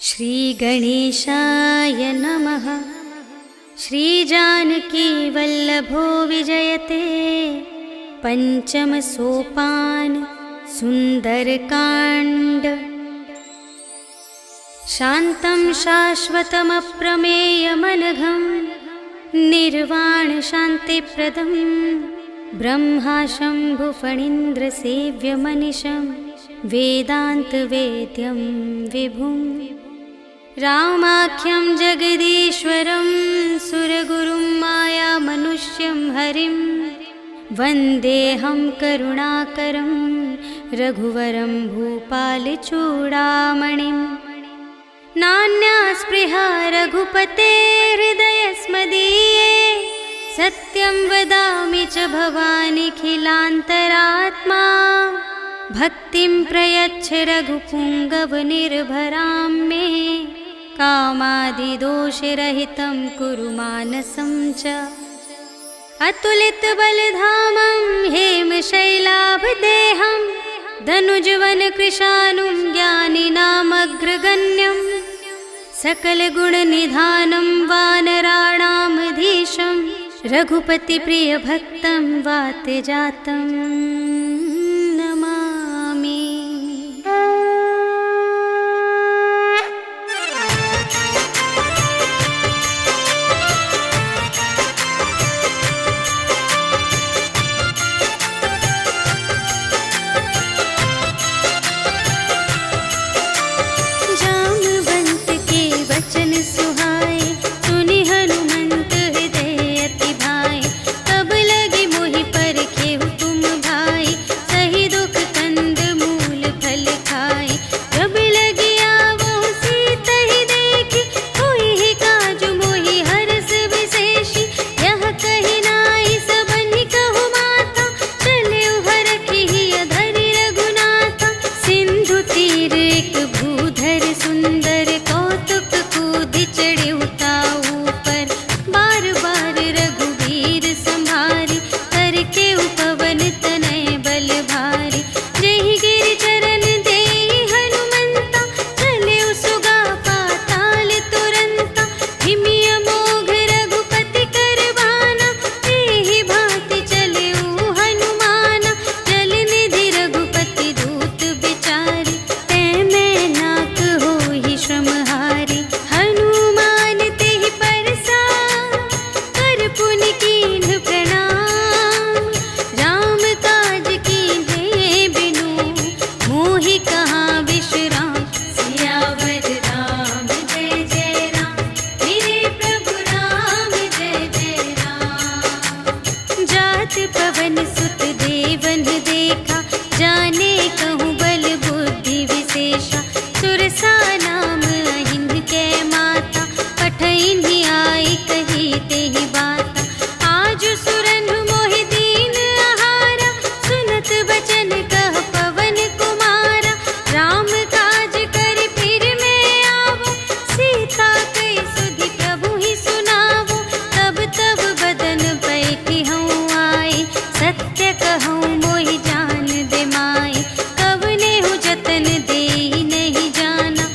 श्रीगणेशाय नमः। श्रीजानकीवल्लभो विजयते पंचम सोपान सुंदरकांड। शान्तं शाश्वतमप्रमेयमनघं निर्वाण शान्तिप्रदं ब्रह्मा शम्भुफणीन्द्रसेव्यमनिशं वेदान्तवेद्यं विभुं। रामाख्यं जगदीश्वरं सुरगुरुं मायामनुष्यं हरिं वन्देऽहं करुणाकरं रघुवरं भूपालचूडामणिं। नान्या स्पृहा रघुपते हृदयस्मदीये सत्यं वदामि च भवानिखिलान्तरात्मा। भक्तिं प्रयच्छ रघुपुङ्गवनिर्भरां मे कामादिदोषरहितं कुरु मानसं च। अतुलितबलधामं हेमशैलाभदेहं धनुजवनकृशानुं ज्ञानिनामग्रगण्यं सकलगुणनिधानं वानराणामधीशं रघुपतिप्रियभक्तं वातजातं नमामि। जामवंत के वचन सुहाए सुनि हनुमंत हृदय अति भाए। तब लगे मोहि परखेहु तुम भाई सही दुख कंद मूल फल खाए। जब लगे आवो सीतहि देखी होई ही काजु मोहि हरस विशेषी। यह कहि नाई सबनि कहु माता चले हरखि धरि रघुनाथा। सिंधु तीर एक भूधर सुंदर कौतुक कूदि चढ़े ताऊ पर। बार बार रघुवीर संभारी करके उपवन तनय बल भारी। जहि गिरि चरण देहि हनुमंता चले सुगा पाताल तुरंता। हिमि अमोघ रघुपति कर बाना एहि भांति चले हनुमाना। जल निधि रघुपति दूत बिचारी तै मैं नाक होहि श्रमहारी। हनुमान तेहि परसा कर पुनि कीन्ह प्रणाम। राम काज कीन्हे बिनु मोहि कहाँ विश्राम। सियावर राम जय जय राम मेरे प्रभु राम जय जय राम। जात पवन सुत देवन देखा जाने कहूँ बल बुद्धि विशेषा। सुरसा नाम अहिंद कै माता पठइन्हि आई कही तेहि बाता। आजु सुरनु मोहि दीन आहारा सुनत बचन कह पवन कुमारा। राम काज करि फिर मैं आवो सीता कहि सुधि प्रभु ही सुनावो। तब तब बदन बैठी हूँ आए सत्य कहूँ मोहि जान दे माए। कवने हूँ जतन देहि नहीं जाना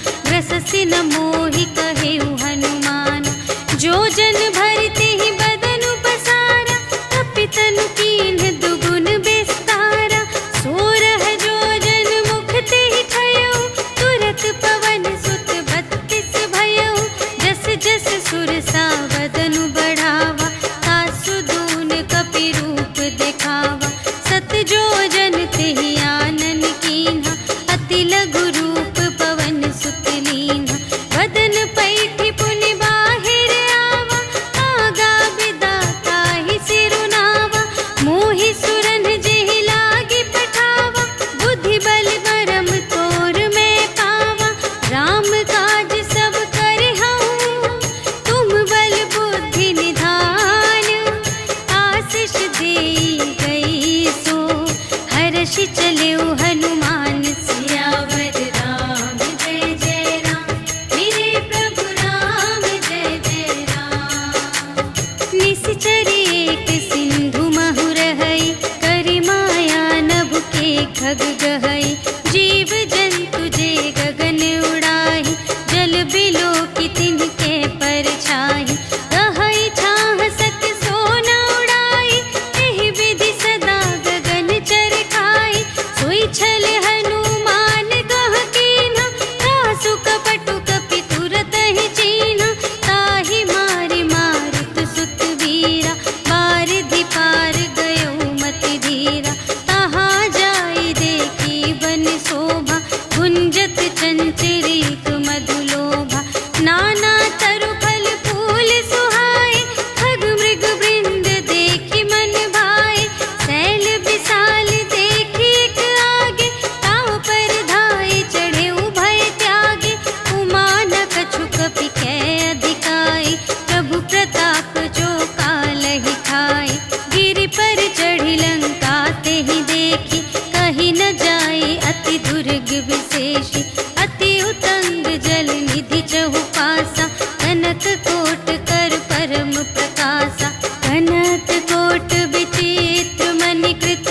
जल निधि चहु पासा, कनक कोट कर परम प्रकाशा। कनक कोट विचित्र मणिकृत,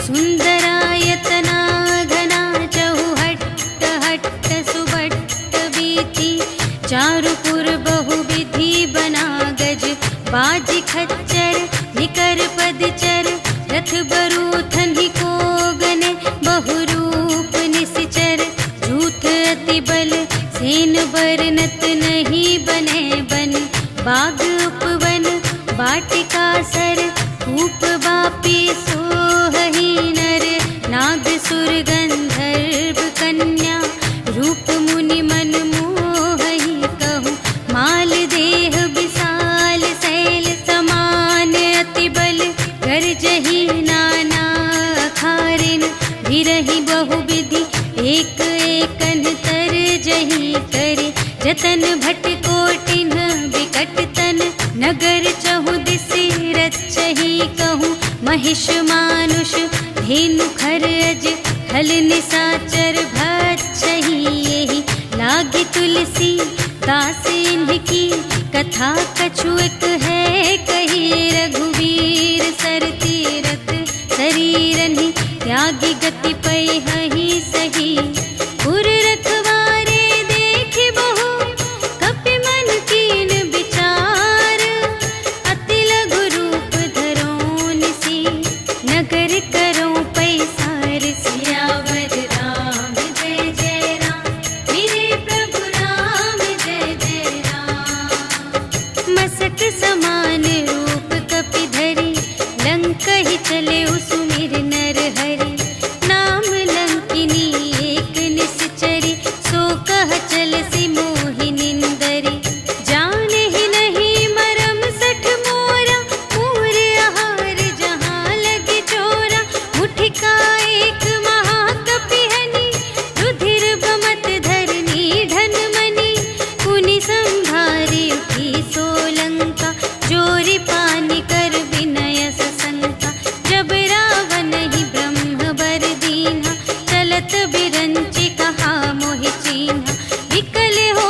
सुंदरायतना घना चहु हट्ट हट्ट सुबट्ट बीती। चारुपुर बहुविधि बना गज, बाजी खच्चर निकर पदचर। रथ बरूथन ही को गने, बहुरूप निश्चर। झूठ अति बल सेन बरनत, नहीं बने बन बाग उपवन। वाटिका सर कूप बापी सोहहि नर, नाग सुर गंधर्व कन्या। रूप मुनि मन मोहहि कहूँ, माल देह विशाल शैल समान। अति बल गर्जहि नाना अखारिन, भिरहि बहुविधि एक एकन तरजहि करे। जतन भट कोटिन विकट तन, नगर चहु दिसि रचहि कहूँ। महिष मानुष धेनु खर अज, हल निसाचर भक्षहि एहि। लागी तुलसी दास इनकी, कथा कछु एक है कही। रघुवीर सर तीरथ शरीरहि, त्यागी गति पैहि सही। पुर रखवारे देखि बहु, कपि मन कीन विचार। अति लघु रूप धरों निसी, नगर करों पैसार। सियावर राम जय जय राम, मेरे प्रभु राम जय जय राम। मसक समान रूप कपि धरि, लंक ही चले सुमिर नर हरि। नाम लंकिनी एक निश्चरी, सो कह चलसि मोहि निंदरी। जाने ही नहीं मरम सठ मोरा, मोर आहार जहाँ लगे चोरा। मुठिका एक महाकपि हनि, रुधिर बमत धरनी धन मनि। पुनि संभारी उठी सोलंका, जोरि पानि कर विनय सशंका। जब रावण ही ब्रह्म बर दीन्हा, चलत बिरंचि कहा मोहि चीन्हा। विकल हो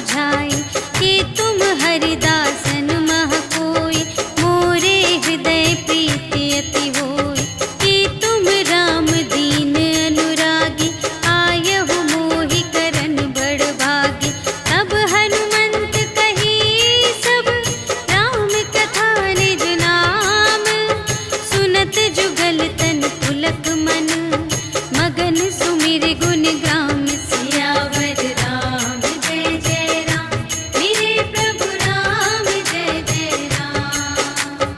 बुझाई, कि तुम हरिदासन मह कोई, मोरे हृदय प्रीति अति होई। कि तुम राम दीन अनुरागी, आयहु मोहि करन बड़ भागी। तब हनुमंत कही सब, राम कथा निज नाम। सुनत जुगल तन पुलक मन, मगन सुमिर गुण ग्राम। सियावर राम जय जय राम, मेरे प्रभु राम जय जय राम।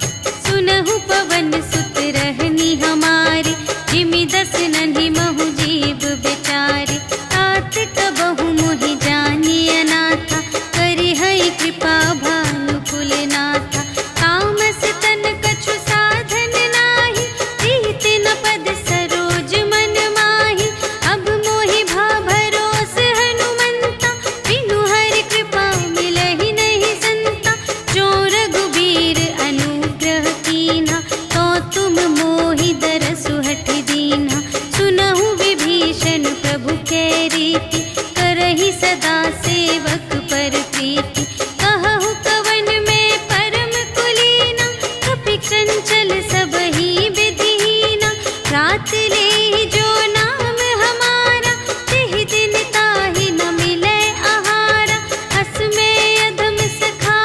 सुनहु पवन सुत रहनी हमारी, जिमि दस नन्हि महु जीव बेचारी। तात कबहु मोहि जानिय नाथा, करिहै कृपा भानु कुलनाथा। तामस तन कछु साधन नाही, प्रीति न पद सरोज मन माही। अब मोहि भा भरोस हनुमंता, बिनु हरि कृपा मिलहि नहीं संता। जो रघुबीर अनुग्रह कीन्हा, तो तुम मोहि दरसु हठि दीन्हा। सुनहु विभीषण प्रभु कै रीति, करहि सदा सेवक पर प्रीति। कहहु कवन में परम कुलीना, कपि चंचल सबहि विधिहीना। रात लेहि जो नाम हमारा, तेहि दिन ताहि न मिलै आहारा। हस में अधम सखा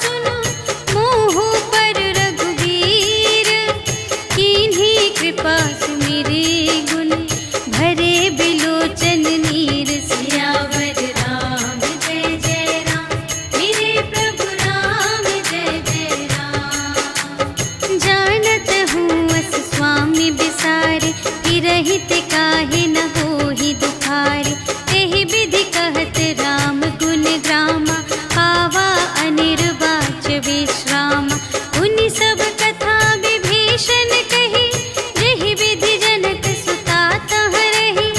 सुनु, मोहु पर रघुबीर। कीन्ही कृपा सुमिरि गुण, भरे बिलोचन नीर। सियावर राम जय जय राम, मेरे प्रभु राम जय जय राम। जानत हूँ अस स्वामी बिसारे, कि रहित काहे न होहि दुखारे। तेहि विधि कहत राम गुण ग्रामा, पावा अनिर्वाच विश्रामा। उनि सब कथा विभीषण कही, जेहि विधि जनक सुता तह रही।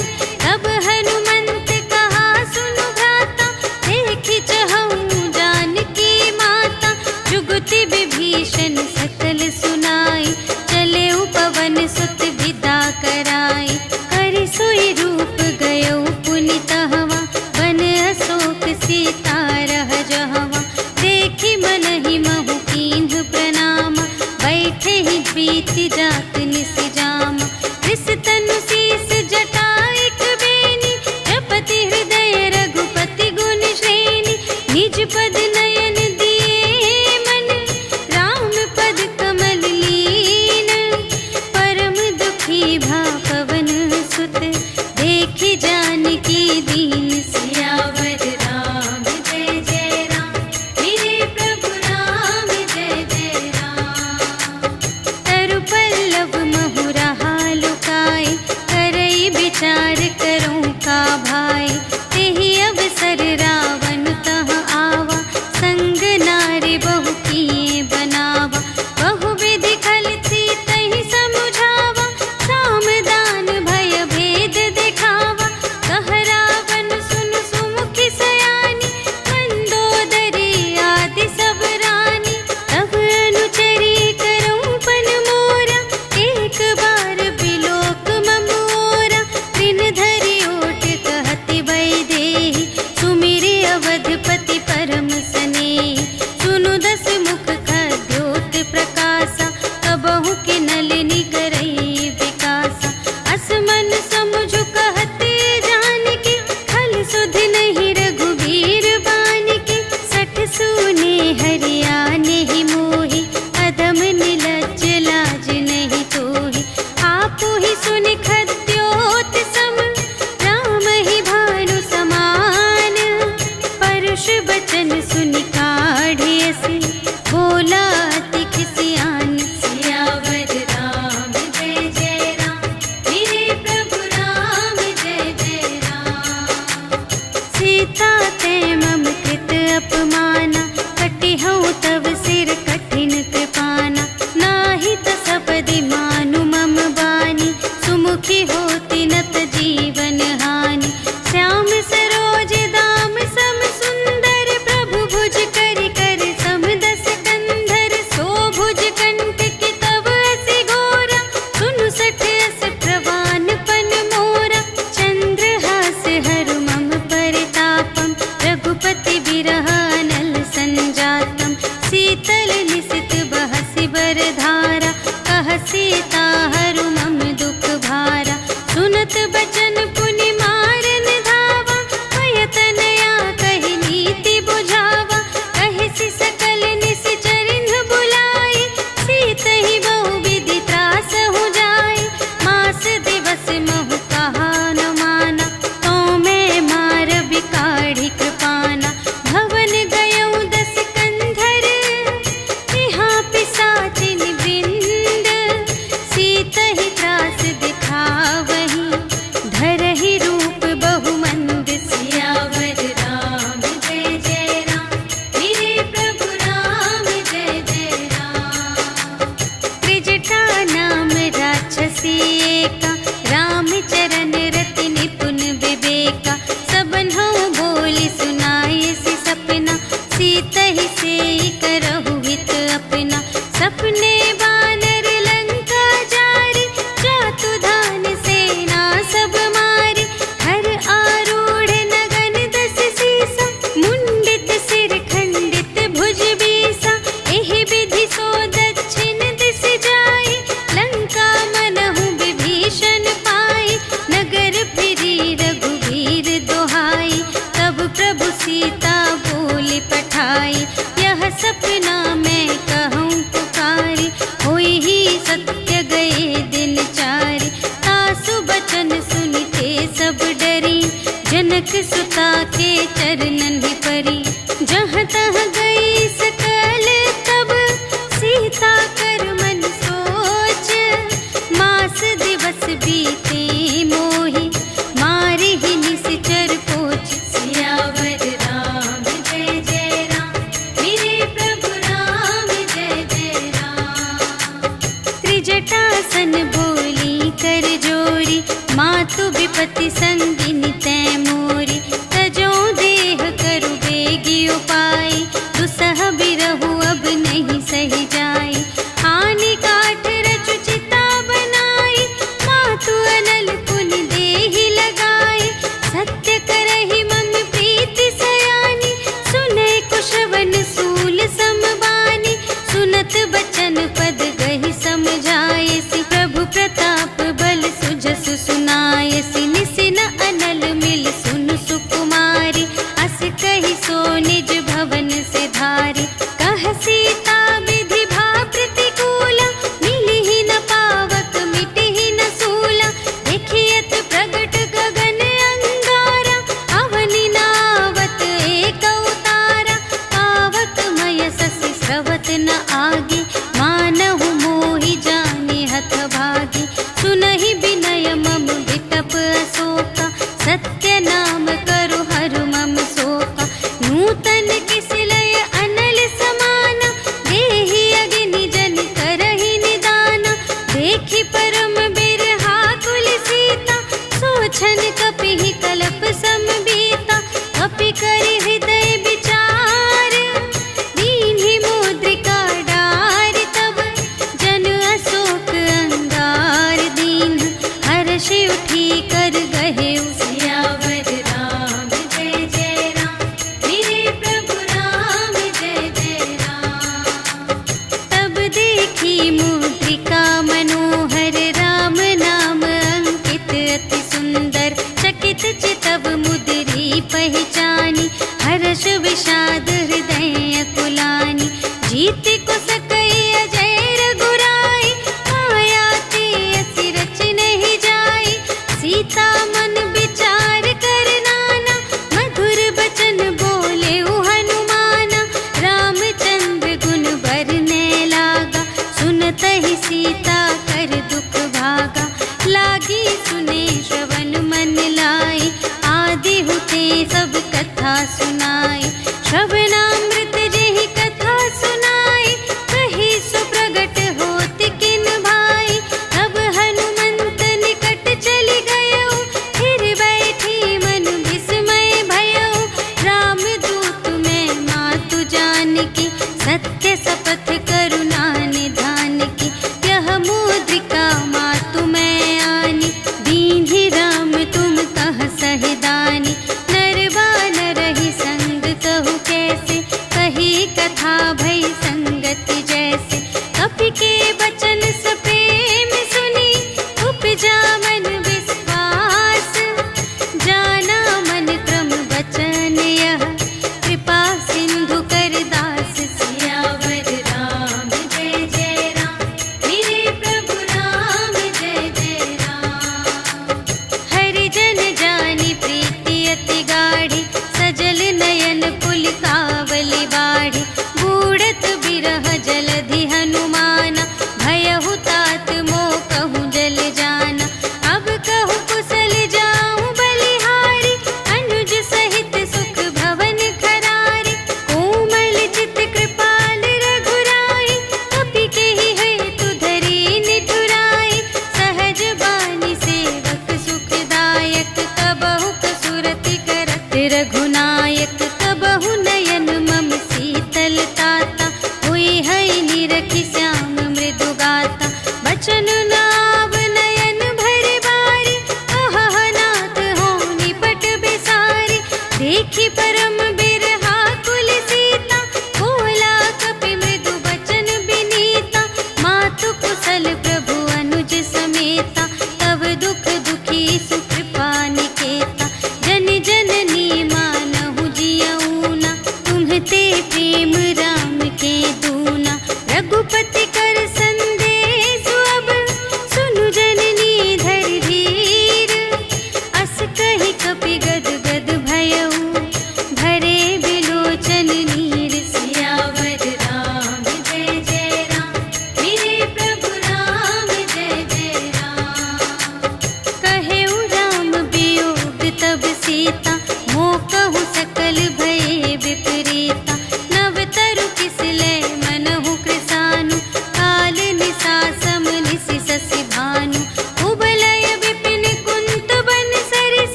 तब हनुमंत कहा सुनु भ्राता, देखि चहऊँ जानकी माता। जुगति विभीषण सकल सुनाई, चले पवन सुत विदा कराई। करि सोई रूप गयो पुनि तहवा, बन अशोक सीता रह जहवा। देखि मनहि महु कीन्ह प्रणामा, बैठे ही बीति जात निस जामा। रिस तनु शीस जटा एक बेनी, जपति हृदय रघुपति गुण श्रेणी। निज पद नयन दिए मन, राम पद कमल लीन। परम दुखी भा पवन सुत, देखि जानकी दीन। सियावर राम जय जय राम, मेरे प्रभु राम जय जय राम। तरु पल्लव महु रहा लुकाई, करई विचार करूँ का भाई। तेहि अवसर रावण तह आवा, संग नारी बहु किए बनावा। बहु विधि खल सीतहि समुझावा, साम दान भय भेद दिखावा। कह रावण सुन सुमुखि सयानी, मंदोदरी आदि सब रानी। तब अनुचरी करऊँ पन मोरा, एक बार बिलोक ममोरा। त्रिन धरि ओट कहति वैदेही, सुमिरि अवधपति परम स्नेही। सुनु दस मुख खद्योत प्रकाशा, कबहु कि नलिनी करई विकासा। अस मन समुझु कहते जानकी, खल सुध नहीं रघुबीर बानिकी। सठ सूने हरियाने ही मोहि, अधम निलज्ज लाज नहीं तोहि। आपु ही सुनि खद्योत सम, राम ही भानु समान। परुष बचन सुनि काढ़ियसि, बोला अति खिसियान। सियावर राम जय जय राम, मेरे प्रभु राम जय जय राम। सीता ते मम कृत अपमाना, कटिहउँ तव सिर कठिन कृपाना। नाही त सपदि मानु मम बानी, सुमुखी होति नत जीवन हानि। श्याम सरोज दाम सम सुंदर, प्रभु भुज विरह अनल संजातम। शीतल निशित बहसि बरधारा, कह सीता हरु मम दुख भारा। सुनत बचन पुनि मारन धावा, भय तनया कहि नीति बुझावा। कहि सकल निश्चरिन बुलाई, सीतहि बहु विधि त्रास हो जाई। मास दिवस महु कहा न माना, तो मैं मार बिकाढ़ी कृपाना। भवन गयौ दस कंधर, यहाँ पिशाचिन वृंद। सीतहि त्रास दिखावही, धरहि रूप बहुमंद। सियावर राम जय जय राम, मेरे प्रभु राम जय जय राम। त्रिजटा नाम राक्षसी एका, राम चरण रति निपुण विवेका। सबन्हु बोली सुनाए सि सपना, सीतहि सेई करहु हित अपना। सपने बानर लंका जारी, जातु धान सेना सब मारी। हर आरूढ़ नगन दस सीसा, मुंडित सिर खंडित भुज बीसा। एहि विधि सो दक्षिण दिस जाई, लंका मनहु विभीषण पाई। नगर फिरी रघुवीर दोहाई, तब प्रभु सीता बोली पठाई। यह सपना मैं कहूँ पुकारी, होई ही सत्य गए दिन चारि। तासु बचन सुनिते सब डरी, जनक सुता के चरणन ही परी। जहाँ तहाँ गई सकल तब, सीता कर मन सोच। मास दिवस बीते मोहि, मारि ही निशिचर पोच। सियावर राम जय जय राम, मेरे प्रभु राम जय जय राम। त्रिजटासन बोली कर जोरी, मातु विपति संगिनी तै मोरी। तजो देह करु बेगी उपाई, दुसह बिरहु अब नहीं सही जाई। आनि काठ रचु चिता बनाई, मातु अनल पुनि देहि लगाई। सत्य करहि मम प्रीति सयानी, सुनै कुशवन सूल समबानी। सुनत बचन पद गहि समझायसि, प्रभु प्रताप बल सुजसु सुनायसि। निसिन अनल मिल सुन सुकुमारी, अस कहि सो निज भवन से धारी। कह सीता विधि भा प्रतिकूला, मिलिहि न पावक मिटिहि न सूला। देखियत प्रगट गगन अंगारा, अवनि नावत एक अवतारा। पावक मय ससि स्रवत न आगे, मानहु मोहि जानि हथ भागी। सुनहि विनय मम विटप अशोका, सत्य नाम करु हरु मम शोका। नूतन किसिलय अनल समाना, देहि अग्नि जन करहि निदाना। देखि परम बिरहा कुल सीता, सोछन कपिहि कलप समबीता। कपि करि हृदय विचार, दीन्हि मुद्रिका डारि। तब जन अशोक अंगार दीन, हर्षि उठी कर गहेउ। सियावर राम जय जय राम, मेरे प्रभु राम जय जय राम। तब देखी मुद्रिका मनोहर, राम नाम अंकित अति सुंदर। चकित चितव मुद्री पहचानी, हर्ष विषाद हृदय अकुलानी। जीत को सकई अजय रघुराई, माया ते असि रच नहीं जाई। सीता मन विचार कर नाना, मधुर बचन बोले हनुमाना। रामचंद्र गुण बरने लागा, सुनतहि सीता कर दुख भागा। लागी सुने श्रवण मन लाई, आदि हुते सब कथा सुनाई। श्रवणामृत जेहि कथा सुनाई, कही सो प्रगट होत किन भाई। तब हनुमंत निकट चली गयो, फिर बैठी मन विस्मय भयो। रामदूत मैं मातु जानकी, सत्य शपथ करुणा निधान की। यह मुद्रिका मातु मैं आनी, दीन्हि राम तुम कह सहिदानी। नर बानर ही संग कहु,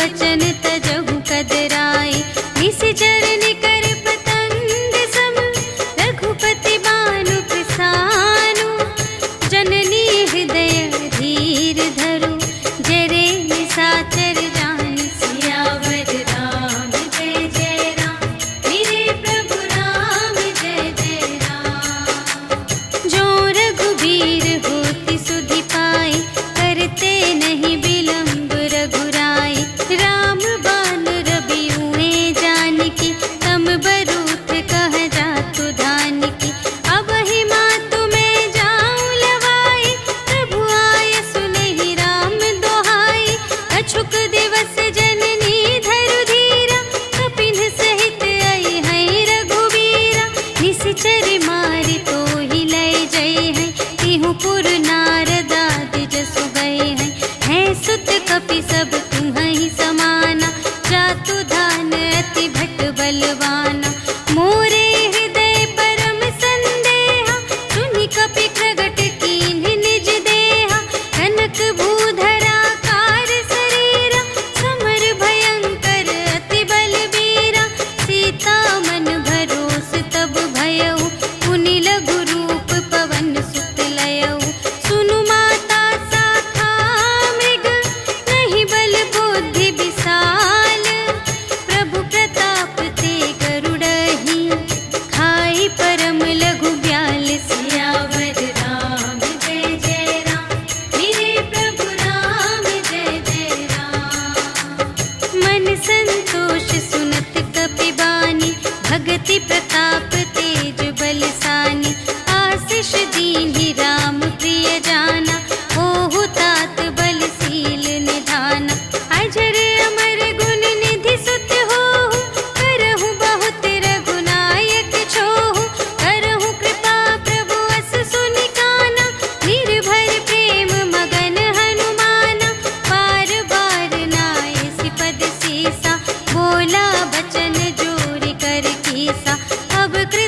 बचन तजहु कदराए। निशिचर निकर पतंग सम रघुपति बानु प्रसानु। जननी हृदय धीर धरु जरे निशाचर जान। सियावर राम जय जय राम मेरे प्रभु राम जय जय राम। जो रघुबीर होति सुधि पाए करते नहीं विलंब रघुराई। राम बान रबियुए जानकी तम बरूथ कह जातु धानकी। अब ही मातु मैं जाऊं लवाई प्रभु आय सुनहि राम दोहाई। अछुक दिवस जननी धरु धीरा कपिन सहित आई है रघुबीरा। निशिचर मारि तो ही लय जय है तिहु पुर नारद आदि जसु गए हैं। है सुत कपि सब तुम्हि समाना जातु धान अति भट बलवाना। मोरे हृदय परम संदेहा सुनि कपि प्रगट कीन्ह निज देहा। कनक भूधरा कार शरीरा समर भयंकर अति बलबीरा। सीता मन भरोस तब भयउ पुनि लघु रूप पवन सुत लयउ। सुनु माता शाखा मृग नहीं बल बुद्धि विशाल। प्रभु प्रताप ते गरुड़हि खाई परम लघु ब्याल। सियावर राम जय जय राम मेरे प्रभु राम जय जय राम। मन संतोष सुनत कपि बानी भगति प्रताप तेज बलसानी। आशीष दीन्हि राम प्रिय जाना ओहु तात बलशील निधाना। अजर अमर गुण निधि सुत होहु करहु बहुत रघुनायक छोहु। करहु कृपा प्रभु अस सुनि काना निर्भर प्रेम मगन हनुमाना। बार बार नाय सिपद सीसा बोला बचन जोरि कर कीसा। अब कृपा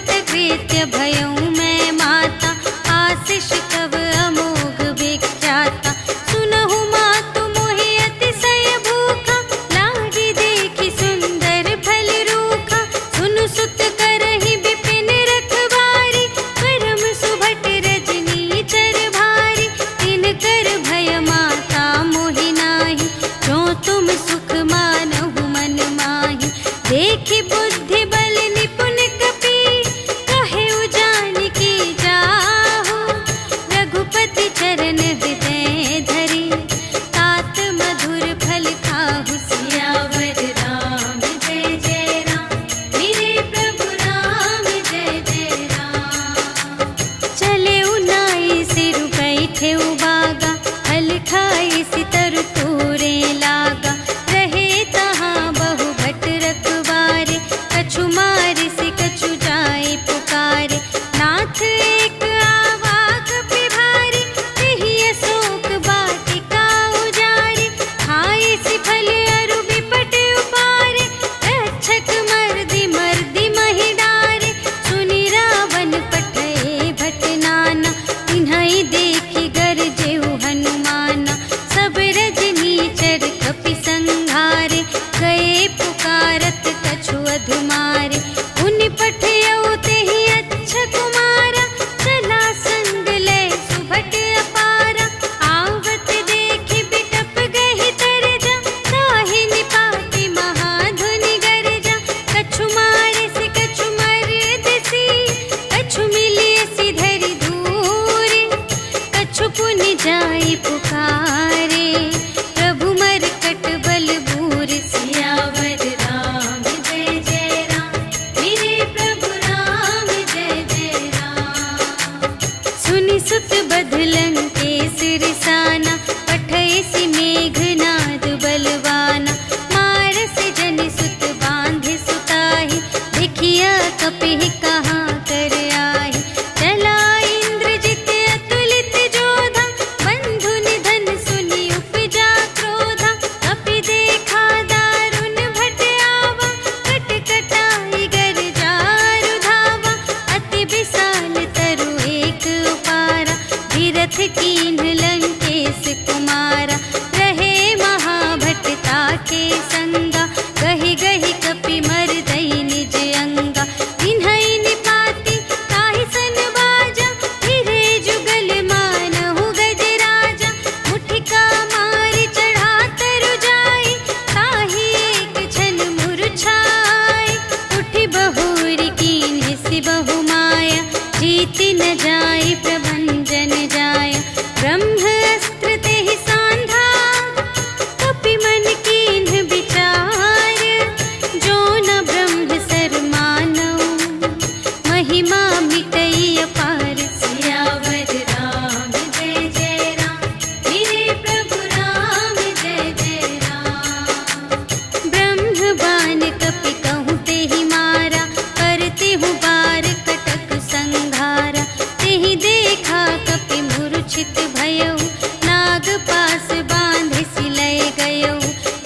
संगा, गहि गहि कपि मरदई निज अंगा। इन्हई निपाति ताहि सन बाजा, फिरे जुगल मानहु गजराजा। मुठिका मारि चढ़ा तरु जाई, ताहि एक छन मुरझाई। उठि बहुरी कीन्ह सि बहु माया, जीति न जाई प्रभंजन जाया। ब्रह्म अस्त्र तेहि सांधा, कपि मन कीन्ह विचार। जो न ब्रह्म सर मानऊ, महिमा मिटई अपार। सियावर राम जय जय राम, मेरे प्रभु राम जय जय राम। ब्रह्म बाण कपि कहूँ तेहि मारा, करते हूँ बार कटक संघारा। तेहि देखा कपि मूर्छित भयउ, नाग पास बांधे सिलय गयउ।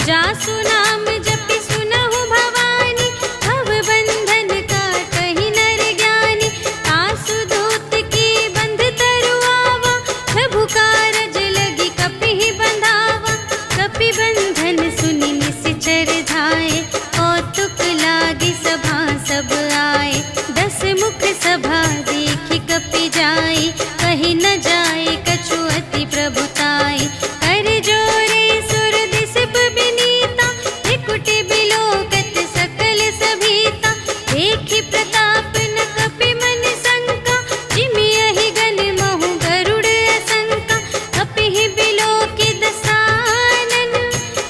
जासु नाम जपि सुनहु भवानी, भव बंधन काटहि नर ज्ञानी। तासु दूत की बंध तरु आवा, प्रभु कारज लगी कपि बंधावा। कपि बंधन सुनि निश्चर धाये, कौतुक लागी सभा सब आए। 10 मुख सभा देखि कपि जाई, कहि न जाए कछु अति प्रभुताई। कर जोरे सुर दिसप बिनीता, त्रिकुटि बिलोकत सकल सभीता। देखि प्रताप न कपि मन शंका, जिमियहि गन महु गरुड़ असंका। कपिहि बिलोकि दसानन,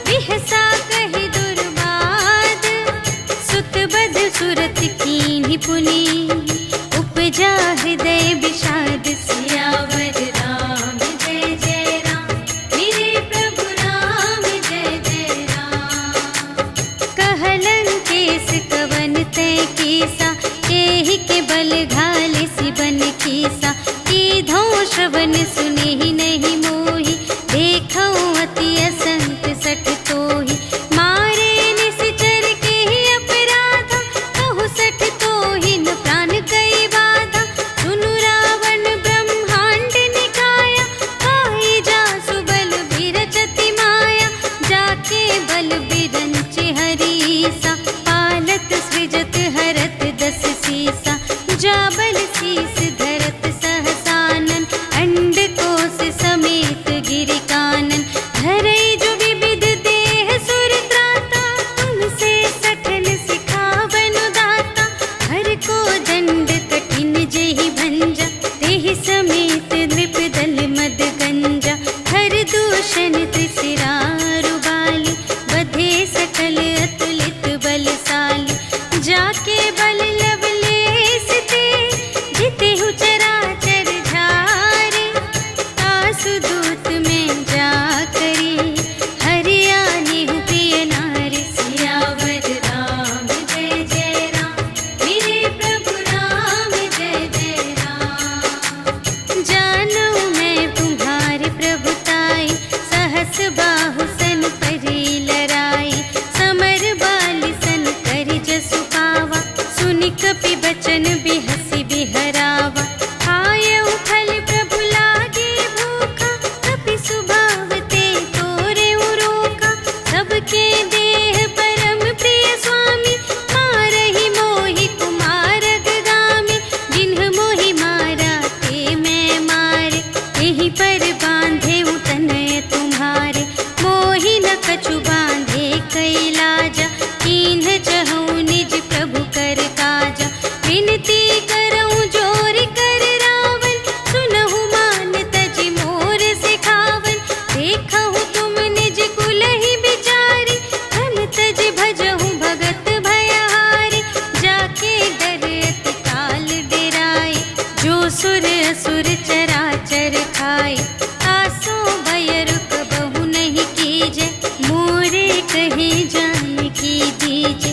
बिहसा कहि दुर्बाद। सुत बध सुरत कीन्हि पुनि, उपजा हृदय विषाद। सियावर राम जय जय राम, मेरे प्रभु राम जय जय राम। कहलन केस कवन तै कीसा, केहि के बल घाल सिबन कीसा। कीधौं श्रवण सुनेहि नहीं मोहि, देखौं अति असंत सठ तोहि। मारे निश्चर केहि अपराधा, कहु सठ तोहि न प्राण कई बाधा। सुनु रावण ब्रह्मांड निकाया, पाई जासु बल बिरचति माया। जाके बल बिरंचि हरीसा, पालत सृजत हरत 10 सीसा। जा बल शीस धरत सहसानन, अंड कोश समेत गिरि कानन। धरई जो विविध देह सुर त्राता, तुमसे सठन सिखावनु दाता। हर को दंड कठिन जेहि भंजा, तेहि समेत नृप दल मद गंजा। हर दूषण त्रिशिरारु बाली, बधे सकल अतुलित बलशाली। जाके बल लवलेश ते, जितेहु चराचर झारे। तासु दूत में जा करी, हरियानेहु प्रिय नारी। सियावर राम जय जय राम, मेरे प्रभु राम जय जय राम। जानऊ मैं तुम्हारे प्रभुताई, सहस बाहु सन परी लराई। समर बाली सन करि जसु पावा, सुनि कपि बचन बिहसि बिहरावा। खायउ फल प्रभु लागे भूखा, कपि सुभाव ते तोरेउ रोका। सबके देह परम प्रिय स्वामी, मारहि मोहि कुमार अगगामी। जिन्ह मोहि मारा ते मैं मारे, एहि पर बांधे तनय तुम्हारे। मोहि न कछु बांधे कैलाजा, कीन्ह चहु निज प्रभु कर काजा। विनती करऊं जोर कर रावण, सुनहु मान तजि मोर सिखावन। देखहु तुम निज कुलहि बिचारी, धन तजि भजहु भगत भयहारी। जाके डर अति काल डेराए, जो सुर असुर चराचर खाए। तासो भय रुक बहु नहीं कीजे, मोरे कहे जान की दीजे।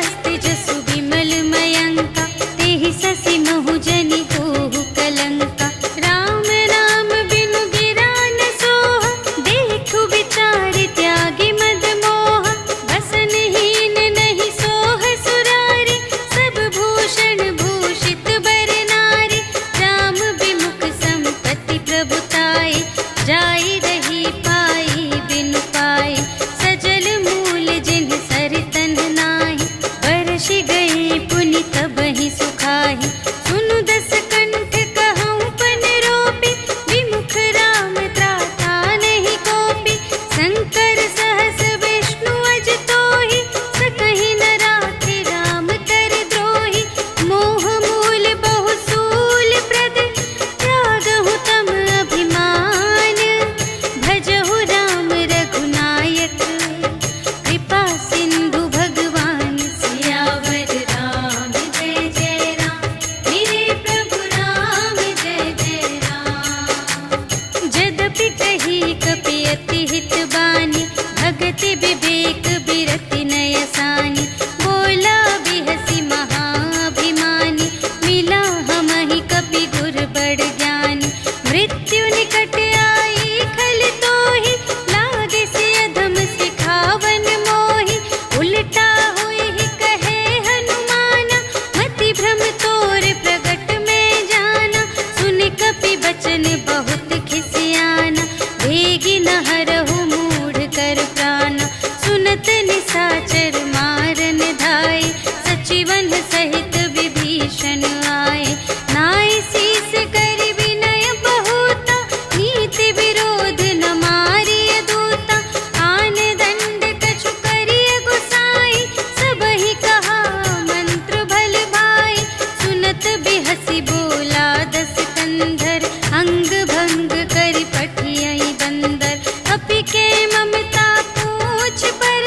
हस्त जसु विमल मयंका, तेहि ससि महु जनि होहु कलंका। राम नाम बिनु गिरा न सोहा, देखु विचार त्यागी मद मोहा। बसनहीन नहीं सोह सुरारी, सब भूषण भूषित बर नारी। राम विमुख संपत्ति प्रभुताई, जाई रही पाई बिनु पाई। सजल मूल जिन्ह सर तन नाही, बरषि गई पुनि तबहि सुखाहि। सुनु दस कंठ कहऊँ पन रोपी, विमुख राम त्राता नहीं कोपी। शंकर सहस विष्णु अज तोहि, सकहि न राखि राम कर द्रोहि। मोह मूल बहु सूल प्रद, त्यागहु तम अभिमान। भजहु राम रघुनायक, कृपा सिंधु भगवान। सियावर राम जय जय राम, मेरे प्रभु राम जय जय राम। जदपि कही कपि अति हित बानी, भगति विवेक बिरति नय सानी। बोला बिहसि महाभिमानी, मिला हमहि कपि गुर बड़ ज्ञानी। मृत्यु निकट आई खल तोहि, लागे से अधम सिखावन मोहि। उलटा होहि कहे हनुमाना, मति भ्रम तोर प्रगट में जाना। सुन कपि बचन बहुत खिसियाना, वेगी न हरहु मूढ़ कर प्राणा। सुनत निसाचर मारन धाय, सचिवन सहित विभीषण आए। नाय शीस कर विनय बहुता, नीति विरोध न मारिय दूता। आन दंड कछु करिय गुसाई, सबहि कहा मंत्र भल भाई। सुनत बिहसि बोला दस कंधर, अंग भंग करि पठियहि बंदर। कपि के ममता पूछ पर,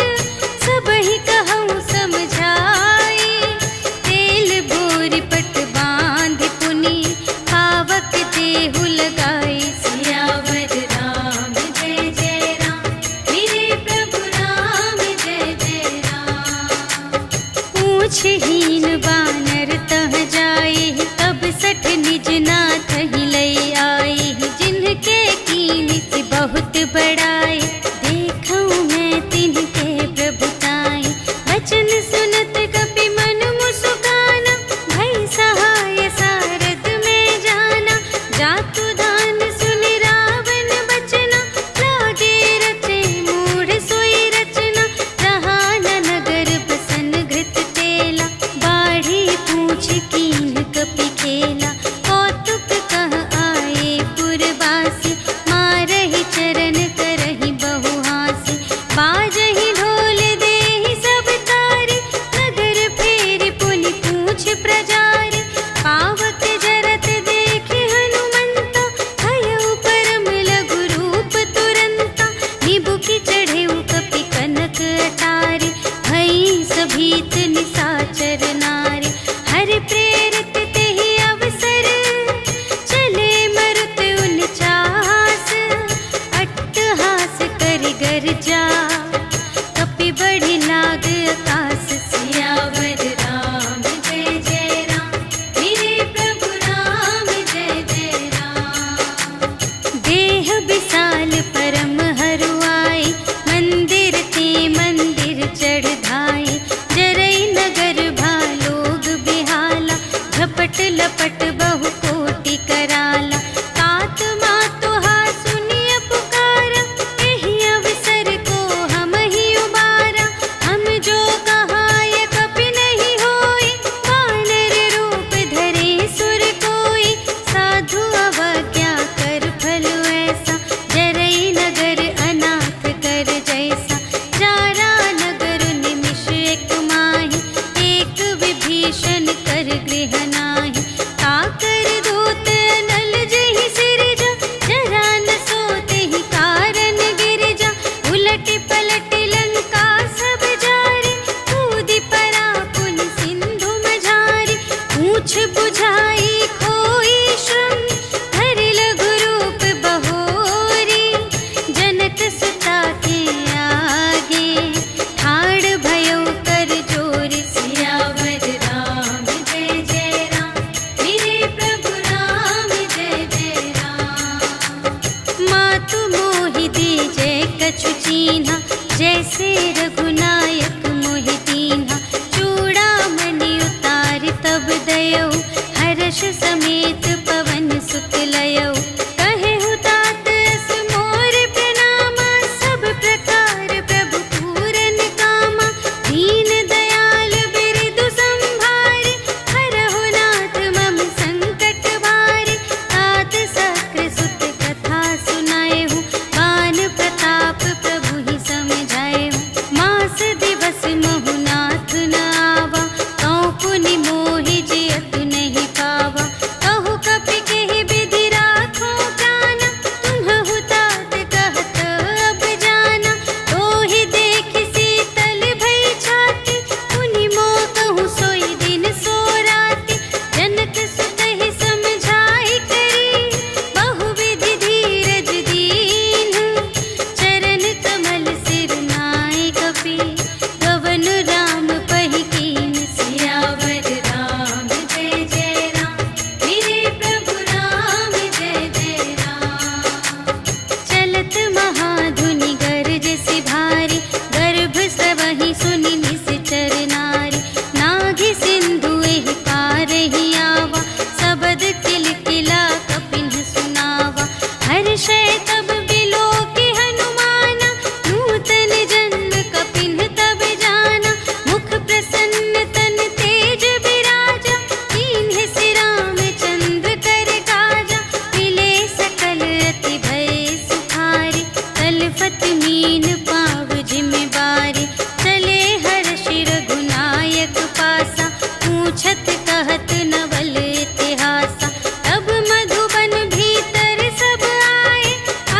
सबहि कहऊँ समझाई। तेल बोरि पट बाँधि पुनि, पावक देहु लगाई। सियावर राम जय जय राम, मेरे प्रभु राम जय जय राम। पूछहीन बानर तह जाई, तब सठ निज नाथ ही लई आई। जिनके कीन्हि बहुत बड़ाई, देखऊँ मैं तिनके प्रभुताई। बचन सुनत कपि मन मुसुकाना, भई सहाय सारथ में जाना। जातु दान सुनि रावण बचना, लागे रचे मूढ़ सोई रचना। रहा न नगर बसन घृत तेला, बाढ़ी पूछ कीन्ह कपि खेला। कौतुक सुनहु सोई दिन सो राति, जनक सुतहि समझाई करी, बहुविधि धीरज दीन्ह, चरण कमल सिर नाय कपि, गवन राम पहि कीन। सियावर राम जय जय राम, मेरे प्रभु राम जय जय राम। चलत महाधुनि गरज सि भारी, गर्भ स्रवहि सुनि निश्चर नारी, नाघि सिंधु एहि पारहि आवा, सबद किलकिला कपिन्ह सुनावा। हर्षै तब बिलोकि हनुमाना, नूतन जन्म कपिन्ह तब जाना। मुख प्रसन्न तन तेज बिराजा, कीन्ह सि रामचंद्र कर काजा। मिले सकल अति भय सुखारी, तलफत मीन पाव जिमि बारी। चले हर्षि रघुनायक पासा, पूछत कहत नवल इतिहासा। तब मधुबन भीतर सब आए,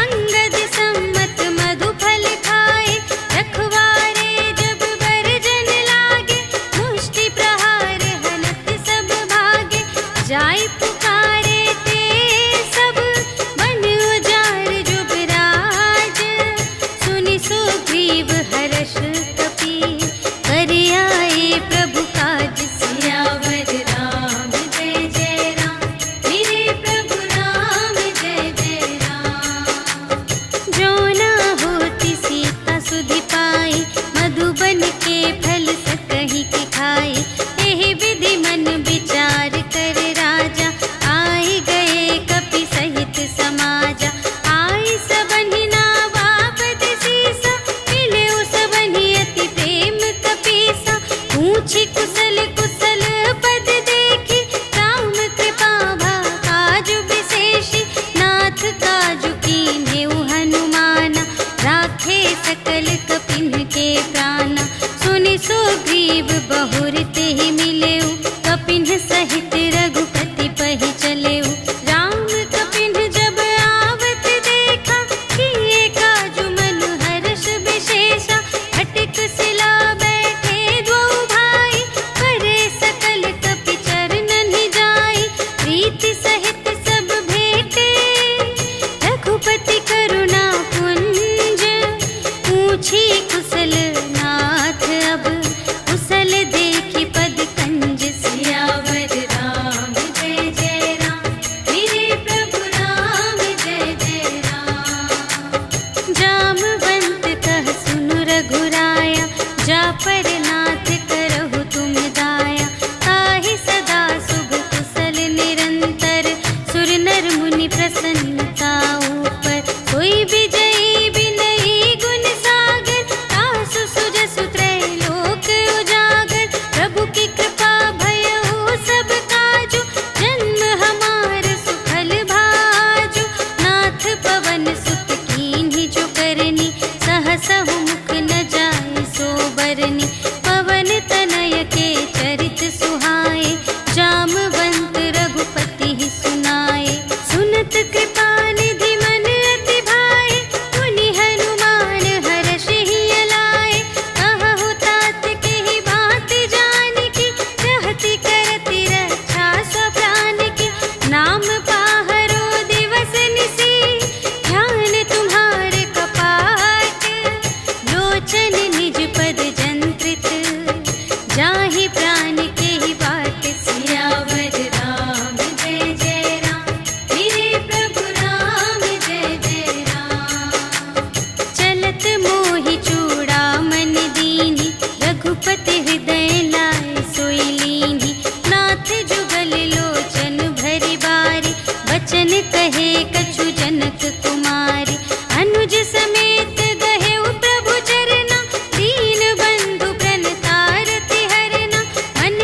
अंगद सम्मत मधु फल खाए। रखवारे जब बरजन लागे, मुष्टि प्रहार हनत सब भागे। जाय पुकारे ते सब, बन उजाड़ जुबराज। सुनि सुग्रीव हर्ष कपि, कर आए प्रभु काज। सियावर राम जय जय राम, मेरे प्रभु राम जय जय राम। जो न होति सीता सुधि पाई, मधुबन के फल सकहि के खाई। एहि विधि मन विचार कर राजा, आए गए कपि सहित समाजा। आई सबहि नावा पद सीसा, मिले सबहि अति प्रेम कपीसा। पूछी कुशल कुशल पद देखी, राम कृपा भा काजु विशेषी। नाथ काजु कीन्हेउ हनुमाना, राखे सकल कपिन्ह के प्राणा। सुनि सुग्रीव बहुर तेहि मिलेउ, कपिन्ह सहित रघुपति पहि चलेउ। राम कपिन्ह जब आवत देखा, किए काजु मनु हर्ष विशेषा। फटिक सिला बैठे द्वौ भाई, करे सकल कपि चरणनि जाई। प्रीति सहित सब भेटे, रघुपति करुणा पुंज। पूछी कुशल नाथ अब, कुशल देखि पद कंज। सियावर राम जय जय राम, मेरे प्रभु राम जय जय राम। जामवंत कह सुनु रघुराया, जा पर नाथ करहु तुम दाया। ताहि सदा शुभ कुशल निरंतर, सुर नर मुनि प्रसन्नता ऊपर। सोई विजयी विनयी गुण सागर, तासु सुजसु त्रैलोक उजागर। प्रभु की कृपा भयउ सब काजु, जन्म हमार सुफल भाजु। नाथ पवन सुत कीन्हि जो करनी, सहसहु मुख न जाय सो बरनी। पवन तनय के चरित सुहाए, जामवंत रघुपति ही सुनाए। सुनत कृपा निधि मन अति भाए, मुनि हनुमान हर्षि अलाए। कहु तात केहि बात जानकी, रहति करति रक्षा स्वप्रान की। नाम पाहरो दिवस निसी, ध्यान तुम्हारे कपाट। लोचन निज पद जंत्रित, जाहि प्राण केहि बाट। सियावर राम जय जय राम, मेरे प्रभु राम जय जय राम। चलत मोहि चूड़ामणि दीन्हि, रघुपति हृदय लाय सोई लीन्हि। नाथ जुगल लोचन भरि बारी, बचन कहे कछु जनक कुमारी। अनुज समेत गहेउ प्रभु चरना, दीन बंधु प्रणतारति हरना। मन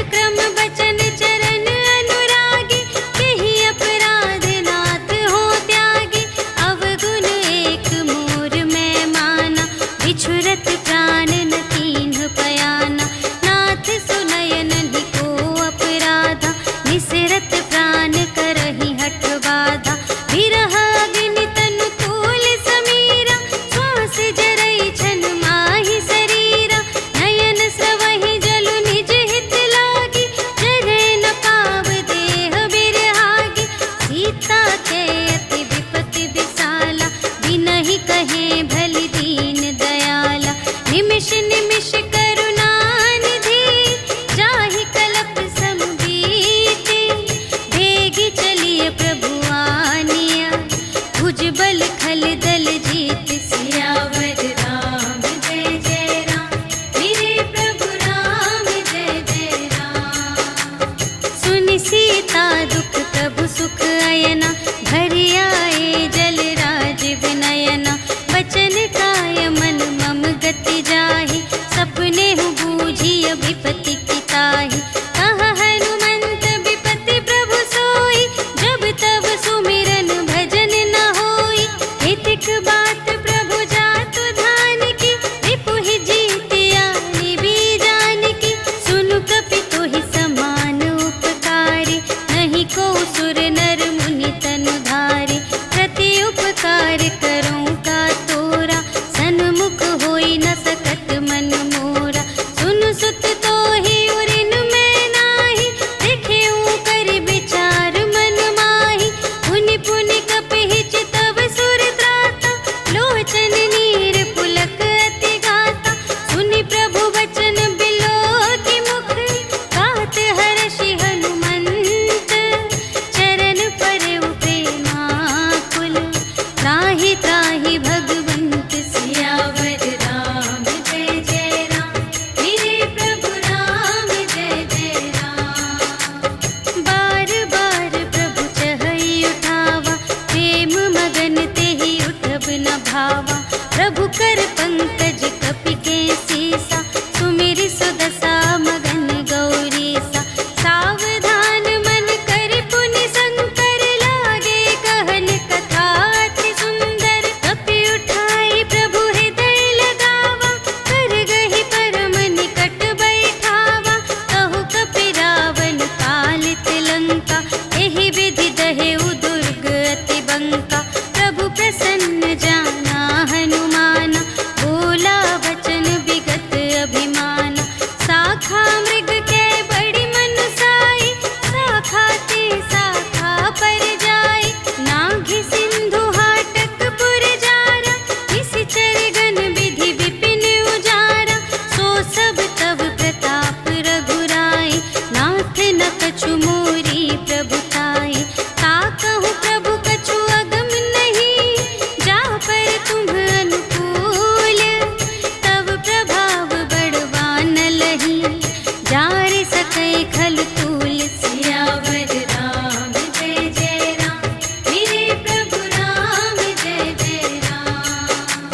बरसै खल तूल। सियावर राम जय जय राम, मेरे प्रभु राम जय जय राम।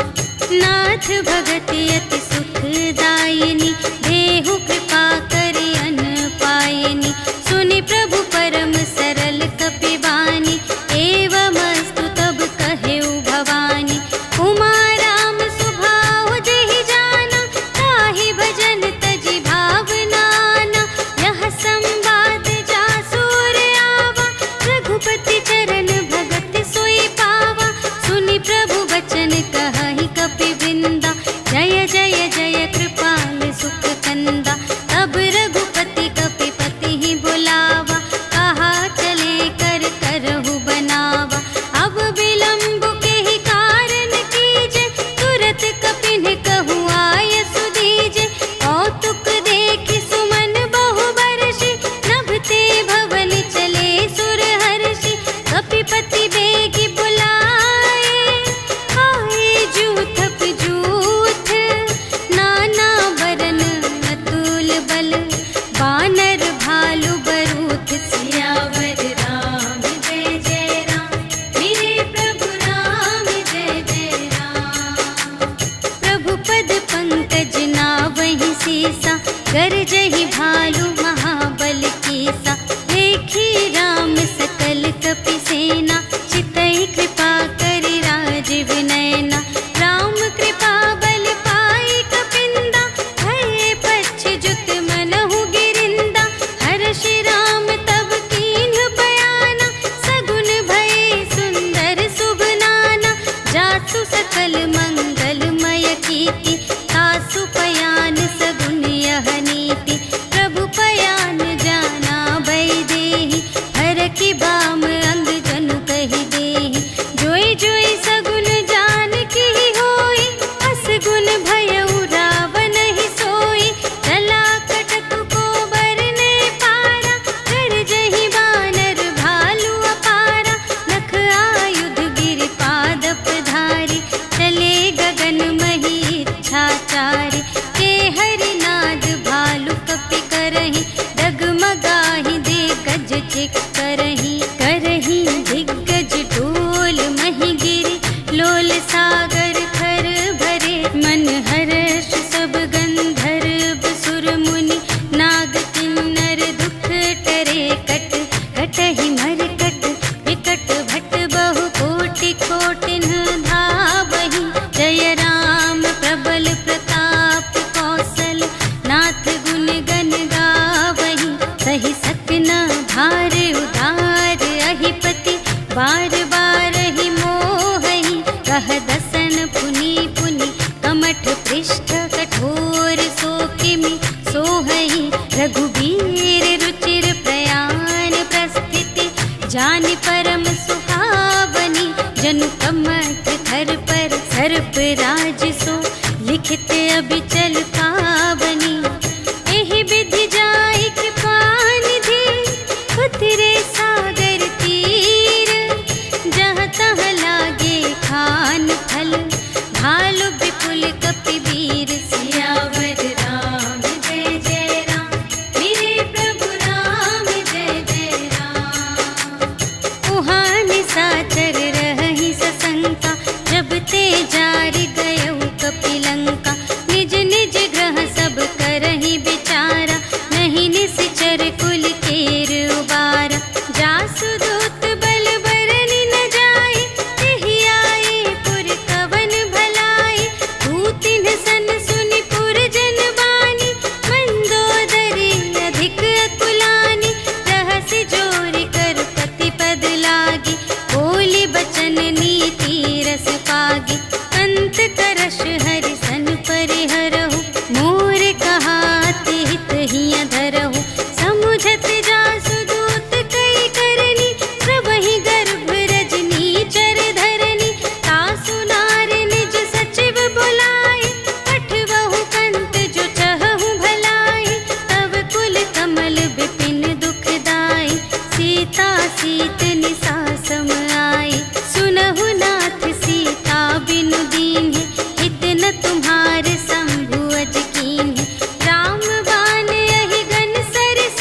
नाथ भगत अति सुखदायिनी, देहु कृपा करि अन्न पायिनी। सुनि प्रभु परम सरल कपिवानी, एवमस्तु तब कहेउ भवानी। उमा राम सुभाव जेहि जाना, ताहि भजन तजि भावनाना। यह संवाद जासुर आवा, रघुपति चरण भगत सोई पावा। सुनि प्रभु वचन कहहि कपिवृंदा, जय जय जय कृपाल सुख कंदा। तब रघुपति कपिपति ही बुलावा, कहा चले कर करहु बनावा। अब विलंब के ही कारण कीजे, तुरत कपिन कहु आय सुदीजे। कौतुक देखि सुमन बहु बरषि, नभते भवन चले सुर हर्षि। कपिपति बेगी बुलाए, आए जूथप जूथ। नाना बरन अतुल बल, बानर भालु बरूथ। सियावर राम जय जय राम, मेरे प्रभु राम जय जय राम। प्रभु पद पंकज नावहि सीसा, गरजहि भालु महाबल कीसा। देखी राम सकल कपि सेना, चितई कृपा करि राजीव नयना। राम कृपा बल पाई कपिंदा, भये पच्छ जुत मनहु गिरिंदा। हर्षि राम तब कीन्ह बयाना, सगुन भये सुंदर शुभ नाना। जासु सकल मंगलमय कीर्ति, तासु पयान सगुन यह नीति। प्रभु पयान जाना भय देहि, हरखि बाम अंग जनु कहि देहि। जोई जोई सगुन जान की होई, असगुन भयउ रावण ही सोई। चला कटक को बरने पारा, गरजहि बानर भालु अपारा। नख आयुध गिरि पादप धारी, चले गगन मही इच्छाचारी। के हरिनाद भालु कपि करहि, डगमगाहि दे गज चिक करहि। करहि दिग्गज डोल महि गिरि, लोल सागर खर भरे। मन हर्ष सब गंधर्व सुर मुनि, नाग किन्नर दुख टरे। कट कटहि मरकट, विकट भट बहु कोटि कोटिन धावहि। जय राम प्रबल प्रताप कौशल, नाथ गुण गण गावहि। सहि सकना भार उदार अहिपति, बार बार ही मोहहि। कह दसन पुनि पुनि, कमठ पृष्ठ कठोर सो किमि सोहहि। रघुबीर रुचिर प्रयाण प्रस्थिति, जानि परम सुहावनी। जनु कमठ धर पर सर्प राज सो, लिखित अबिचल पावनी। एहि विधि जाई कृपा निधि, उतरे सागर तीर। जहाँ तहाँ लागे खान फल, भालु विपुल कपिवीर। सियावर राम जय जय राम, मेरे प्रभु राम जय जय राम। उहाँ निशाचर रहहि सशंका, जब ते जारि गयउ कपिलंका। निज निज ग्रह सब करहि विचारा, नहीं निश्चर कुल केर उबारा। जासु दूत बल बरनि न जाय, तेहि आए पुर कवन भलाई। दूतिन सन सुनि पुर जन बानी, मंदोदरी अधिक अकुलानी। रहसि जोरि कर पति पद लागी, बोली बचन नीति रस पागी। अंत करश हरि सन परिहरहु, मोर कहाति हित हिय धरहु। समुझत जासु दूत कई करनी, सबहि गर्भ रजनी चर धरनी। तासु नार निज सचिव बुलाए, पठबहु कंत जो चहहु भलाई। तब कुल कमल विपिन दुखदाई, सीता सीत निसा सम आई। सुनहु नाथ सीता बिनु दीन्हि, हित न तुम्हारे शंभु अज कीन्हि। राम बाण यहि गन सरिस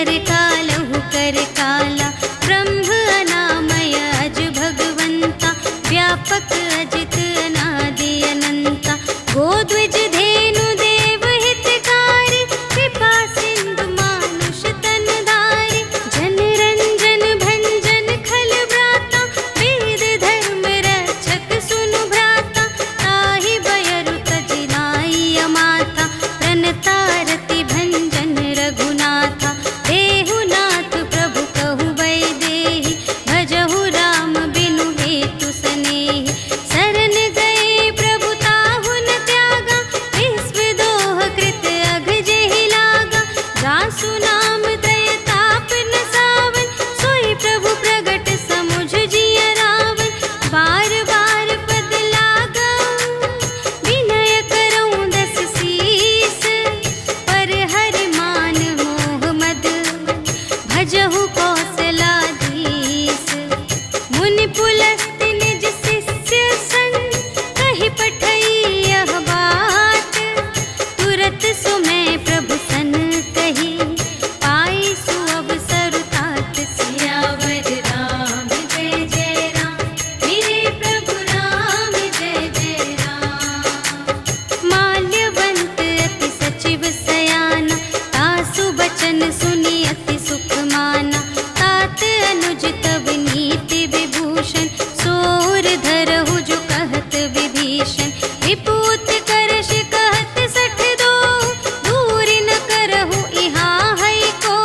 नर कालहु कर काला, ब्रह्म अनामय अज भगवंता, व्यापक अजित अनादि अनंता, गोद्विज धेनु देव हितकारी, कृपा सिंधु मानुष तन धारी, जन रंजन भंजन खल व्राता, वेद धर्म रक्षक सुनु भ्राता, ताहि बयरु तजि नाई माता, प्रणतारति भंजन रघुनाथा, देहुनाथ प्रभु कहु वैदेही, भजहु राम बिनु हेतु सनेही, शरण गए प्रभु ताहु न त्यागा, विश्व दोह कृत अघ जेहि लागा, जासु नाम दय ताप न सावन, सोई प्रभु प्रगट समुझ जिय रावण, बार बार पद लागा विनय करऊं दस सीस, पर हरि मान मोह मद, भजहु कौशलाधीश, मुनि पुलस्त्य निज शिष्य संग, कहि पठई यह बात, तुरत सुमय प्रभु सन कही, पाई सुअवसर तात, सियावर राम जय जय राम, मेरे प्रभु राम जय जय राम। माल्यवंत अति सचिव सयाना, तासु बचन सुनि अति सुख माना, तात अनुज तब नीति विभूषण, सोर धरहु जो कहत विभीषण, विपूत करश कहत सठ दो, दूर न करहु इहाँ है को,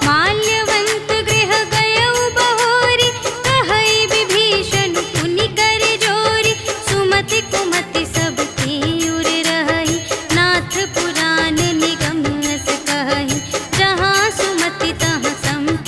माल्यवंत गृह गयउ बहोरी, कहई विभीषण पुनि कर जोरी, सुमति कुमति सब की उर रही, नाथ पुराण निगम अस कहई, जहाँ सुमति तहाँ संपत्ति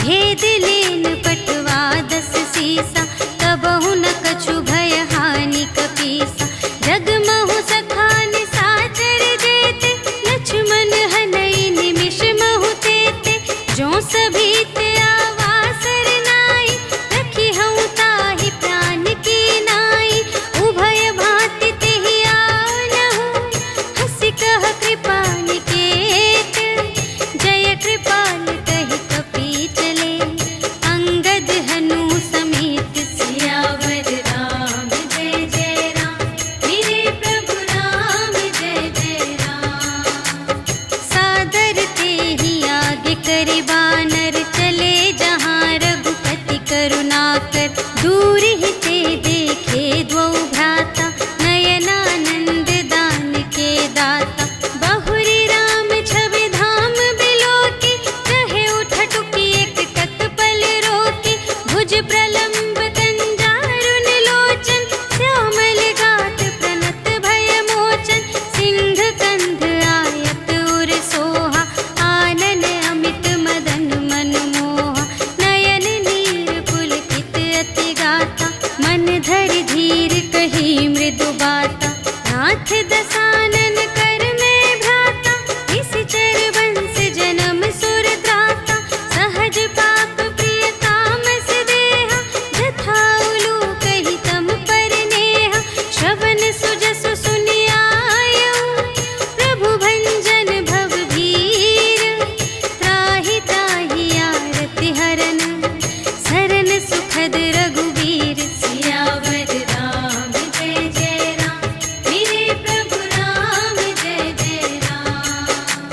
भेद लेन पटवा 10 सीसा, तबहु न कछु भय हानि कपीसा। जगमहु सखान साचर जेते, लक्ष्मण हनई निमिष महु तेते। जो सभीत आवासर नाई, रखी हूँ ताहि प्राण की नाई। उभय भांति तेहि आनहु, हंसि कह कृपा निकेत। जय कृपाल कहि कपी चले, अंगद हनु समेत। सियावर राम जय जय राम, मेरे प्रभु राम जय जय राम। सादर तेहि आगे करे बानर, चले जहाँ रघुपति करुणाकर। दूर ही ते देखे द्वौ भ्राता, नयनानंद दान के दाता। बहुरी राम छवि धाम बिलोके, कहे उठटुकी एक तत्पल रोके। भुज प्रलंब कंजारुन लोचन, श्यामल गात प्रणत भय मोचन। सिंह कंध आयत उर सोहा, आनन अमित मदन मनमोहा। नयन नीर पुलकित अति गाता, मन धरि धीर कही मृदु बाता। नाथ दसानन कर में भ्राता, निश्चर वंश जन्म सुर त्राता। सहज पाप प्रिय तामस देहा, जथा उलूक ही तम पर नेहा। श्रवण सुजसु सुनि आयऊ, प्रभु भंजन भव भीर। त्राहि त्राहि आरति हरन, सरन सुखद रघुवीर। सियावर राम जय जय राम, मेरे प्रभु राम जय जय राम।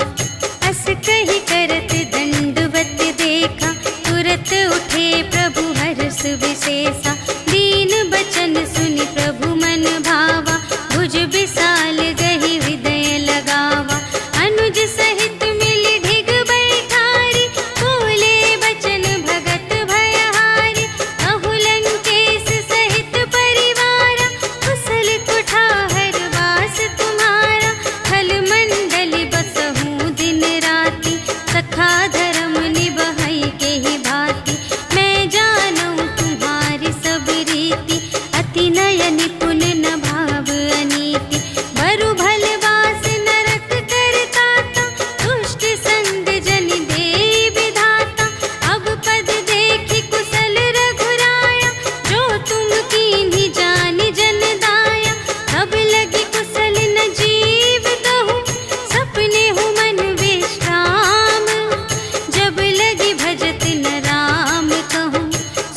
अस कहि करत दंडवत देखा, तुरत उठे प्रभु हर्ष विशेषा। दीन बचन सुनि प्रभु मन भावा, भुज विशाल गहि हृदय लगावा। अनुज सहित मिलि ढिग बैठारी, बोले बचन भगत भयहारी। कहु लंकेश सहित परिवारा, कुशल कुठार वास तुम्हारा। खल मंडल बसहु दिन राति, सखा धर्म निबहै केहि भांति। मैं जानऊँ तुम्हारी सब रीति, अति नय निपुण न भाव अनीति। बरु भल वास नरक करताता, दुष्ट संग जन देई विधाता। अब पद देखि कुशल रघुराया, जो तुम कीन्ही जानि जन दाया। अब लगी कुशल न जीव कहूँ, सपने हूँ मन विश्राम। जब लगी भजत न राम कहूँ,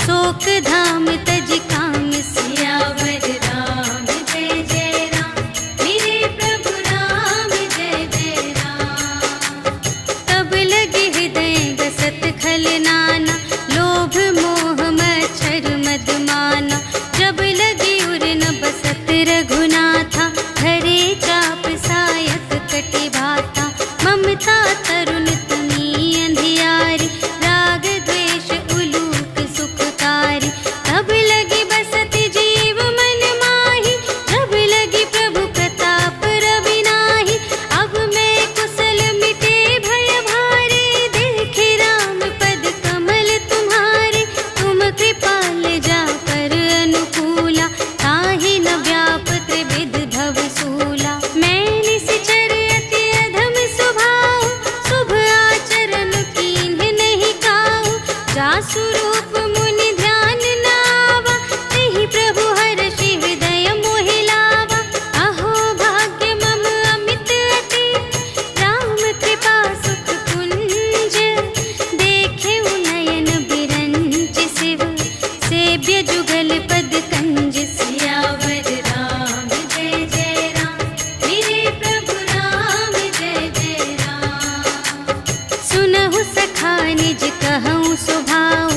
शोक धाम तज काम। सियावर राम जय जय राम, मेरे प्रभु राम जय जय राम। तब लगे हृदय गसत खल नाना, लोभ मोह मच्छर मद माना। जब लगे उर न बसत रघुनाथा, धरे चाप सायक कटि भाता। ममता तरुण तुमी अंधियारी, राग द्वेष उलूक सुखकारी। तब लगी बसत जीव मन माही, जब लगी प्रभु प्रताप रवि नाही। अब मैं कुशल मिटे भय भारे, देखे राम पद कमल तुम्हारे। तुम कृपाल जा पर अनुकूला, ताहि न व्याप त्रिविध भव सूला। मैं निश्चर अति अधम स्वभाव, शुभ आचरण कीन्ह नहीं काहू। जासु रूप मुनि ध्यान न आवा, तेहि प्रभु हर्षि हृदय मोहि लावा। अहो भाग्य मम अमित अति, राम कृपा सुख कुंज। देखे नयन बिरंच शिव, सेव्य जुगल पद कंज। सियावर राम जय जय राम, मेरे प्रभु राम जय जय राम। सुनहु सखा निज कहऊँ स्वभाव,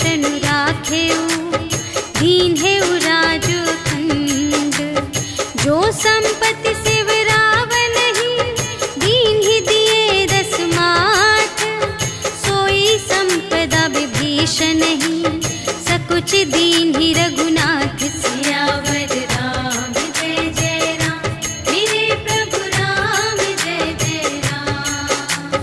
विभीषण राखेऊ, दीन है राज अखंड। जो संपत्ति शिव रावण ही, दीन ही दिए 10 माथ। सोई संपदा विभीषण ही, सकुच दीन ही रघुनाथ। सियावर राम जय जय राम, मेरे प्रभु राम जय जय राम।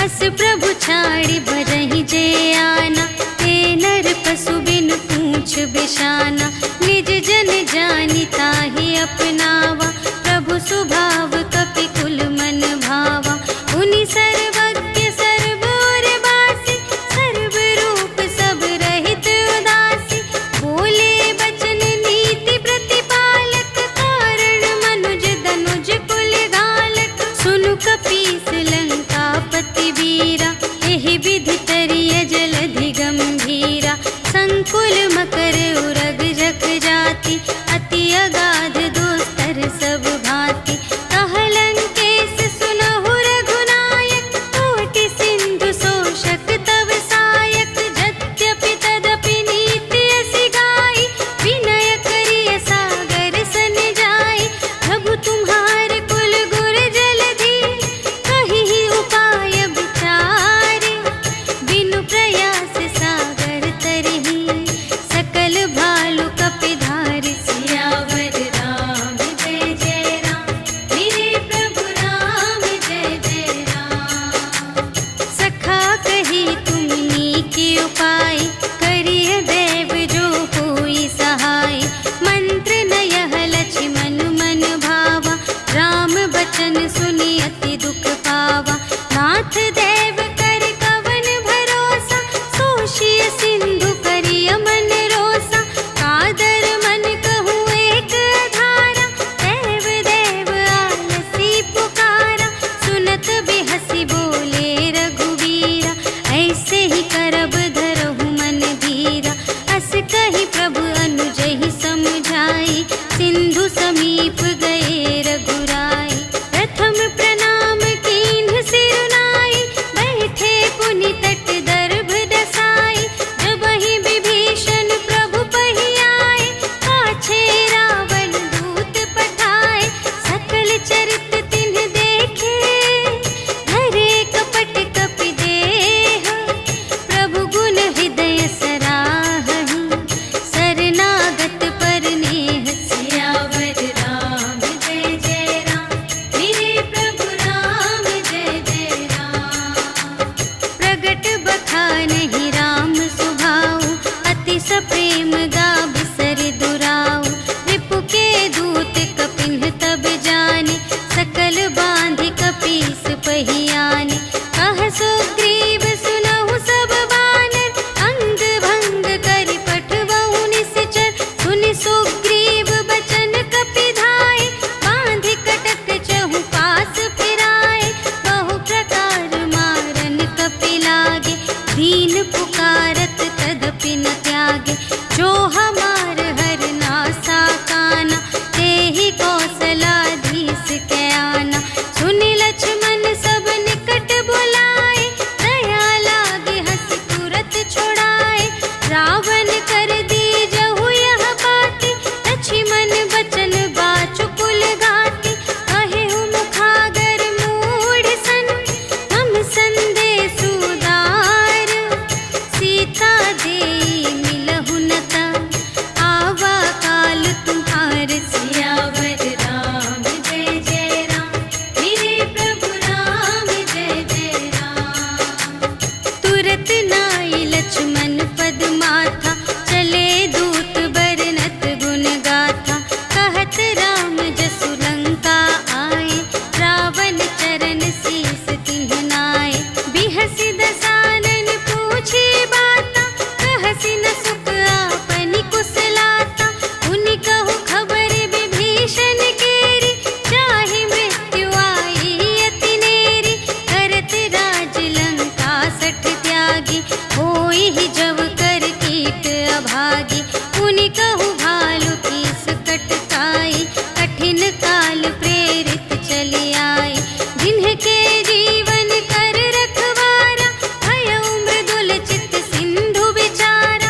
अस प्रभु छाड़ी भरहि जय आना, ते नर पशु बिन पूछ बिशाना। निज जन जानि ताहि अपनावा, प्रभु स्वभाव कपि कुल मन भावा। उनि सर्वज्ञ सर्व और बासी, सर्व रूप सब रहित उदासी। बोले बचन नीति प्रतिपालक, कारण मनुज धनुज कुल घालक। सुनु कपीस लंकापति वीरा, एहि विधि तरिय जलधि गंभीरा। संकुल मकर उरग जख जाति, अति अगाध दोस्तर सब भांति। कह लंकेश सुनहु रघुनायक, कोटि सिंधु शोषक तव सायक। यद्यपि तदपि नीति असि गाई, विनय करिय सागर सन जाई। प्रभु तुम्हार कुल गुर जलधि, कहिहि उपाय विचारे। बिनु प्रयास सागर तरहि, सकल भालु कपिधारि। सियावर राम जय जय राम, मेरे प्रभु राम जय जय राम। सखा कही तुमनी के उपाय, करिय देव जो होई सहाय। मंत्र नयह लक्ष्मण मन भावा, राम बचन सुनि अति दुख पावा। नाथ देव कर कवन भरोसा, सोषिय सिंधु करिय मन रोसा। कादर मन कहूँ एक अधारा, देव देव आलसी पुकारा। सुनत बिहसी बोले रघुवीरा, ऐसे ही करब धरहु मन धीरा। अस कही प्रभु अनुजहि समझाई, सिंधु समीप गए रघुराई। प्रथम प्रणाम कीन्ह सिरुनाई, बैठे पुनि तट दर्भ दसाई। जबहि विभीषण प्रभु पहि आए, पाछे रावण दूत पठाए। सकल चरित तिन्ह देखे, धरे कपट कपि देह। प्रभु गुण हृदय सराहहि, शरणागत पर नेह। सियावर राम जय जय राम, मेरे प्रभु राम जय जय राम। प्रगट बखानहि राम सुभाऊ, अति सप्रेम गा बिसर दुराऊ। रिपु के दूत कपिन्ह तब जाने, सकल बांधि कपीस पहि आने। कह सुग्रीव सुनहु सब बानर, अंग भंग करि पठवहु निश्चर। सुनि सुग्रीव बचन कपिधाय, बांधि कटक चहु पास फिराए। बहु प्रकार मारन कपि लागे, दीन पुकारत तदपि न त्यागे। जो हमार हर नासा काना, तेहि कौशलाधीश के आना। सुनि लक्ष्मण सब निकट बुलाए, दया लागे हँसि तुरत छुड़ाए। रावण कर दीजहु यह बाती, लक्ष्मण बचन बाचु कुल घाती। कहेहु मुखागर मूढ़ सन, हम संदेश उदार। सीता देई मिलहु न ता, आवा काल तुम्हार। सियावर राम जय जय राम, मेरे प्रभु राम जय जय राम। तुरत नाई लक्ष्मण पद माथा, चले दूत बरनत गुण गाथा। कहत राम जसु लंका आए, रावण चरण शीस तिन्ह नाए। बिहसि दसानन पूछे बाता, कहसि न सुख आपनि कुशलाता। उनि कहु खबर विभीषण केरी, चाहे मृत्यु आई अति नेरी। करत राज लंका सठ त्यागी, होई ही जब कर कीट अभागी। उनि कहु भालु कीस कटकाई, कठिन काल प्रेरित चली आई। जिन्हके जीवन कर रखवारा, भयउ मृदुल चित सिंधु विचारा।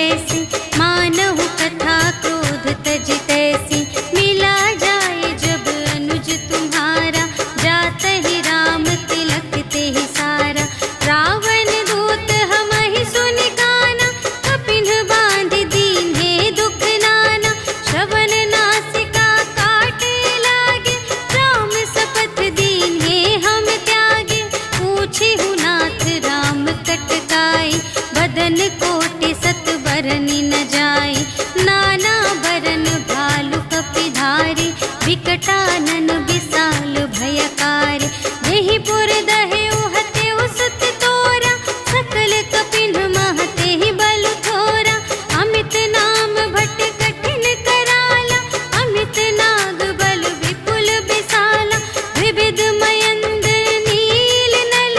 ऐसी, मानहु कथा क्रोध तज तैसी। मिला जाए जब अनुज तुम्हारा, जात ही राम तिलक ते ही सारा। रावण दूत हमहि सुनि काना, कपिन बांध दीन्हे दुख नाना। श्रवण नासिका काटे लागे, राम शपथ दीन्हे हम त्यागे। पूछिहु नाथ राम कटकाई, बदन कोटि सत बरनि न जाई। नाना बरन भालु कपिधारी, विकटानन विशाल भयकारी। देहि पुर दहेउ हतेउ सुत तोरा, सकल कपिन महते ही बल थोरा। अमित नाम भट कठिन कराला, अमित नाग बल विपुल विशाला। विविध मयंद्र नील नल,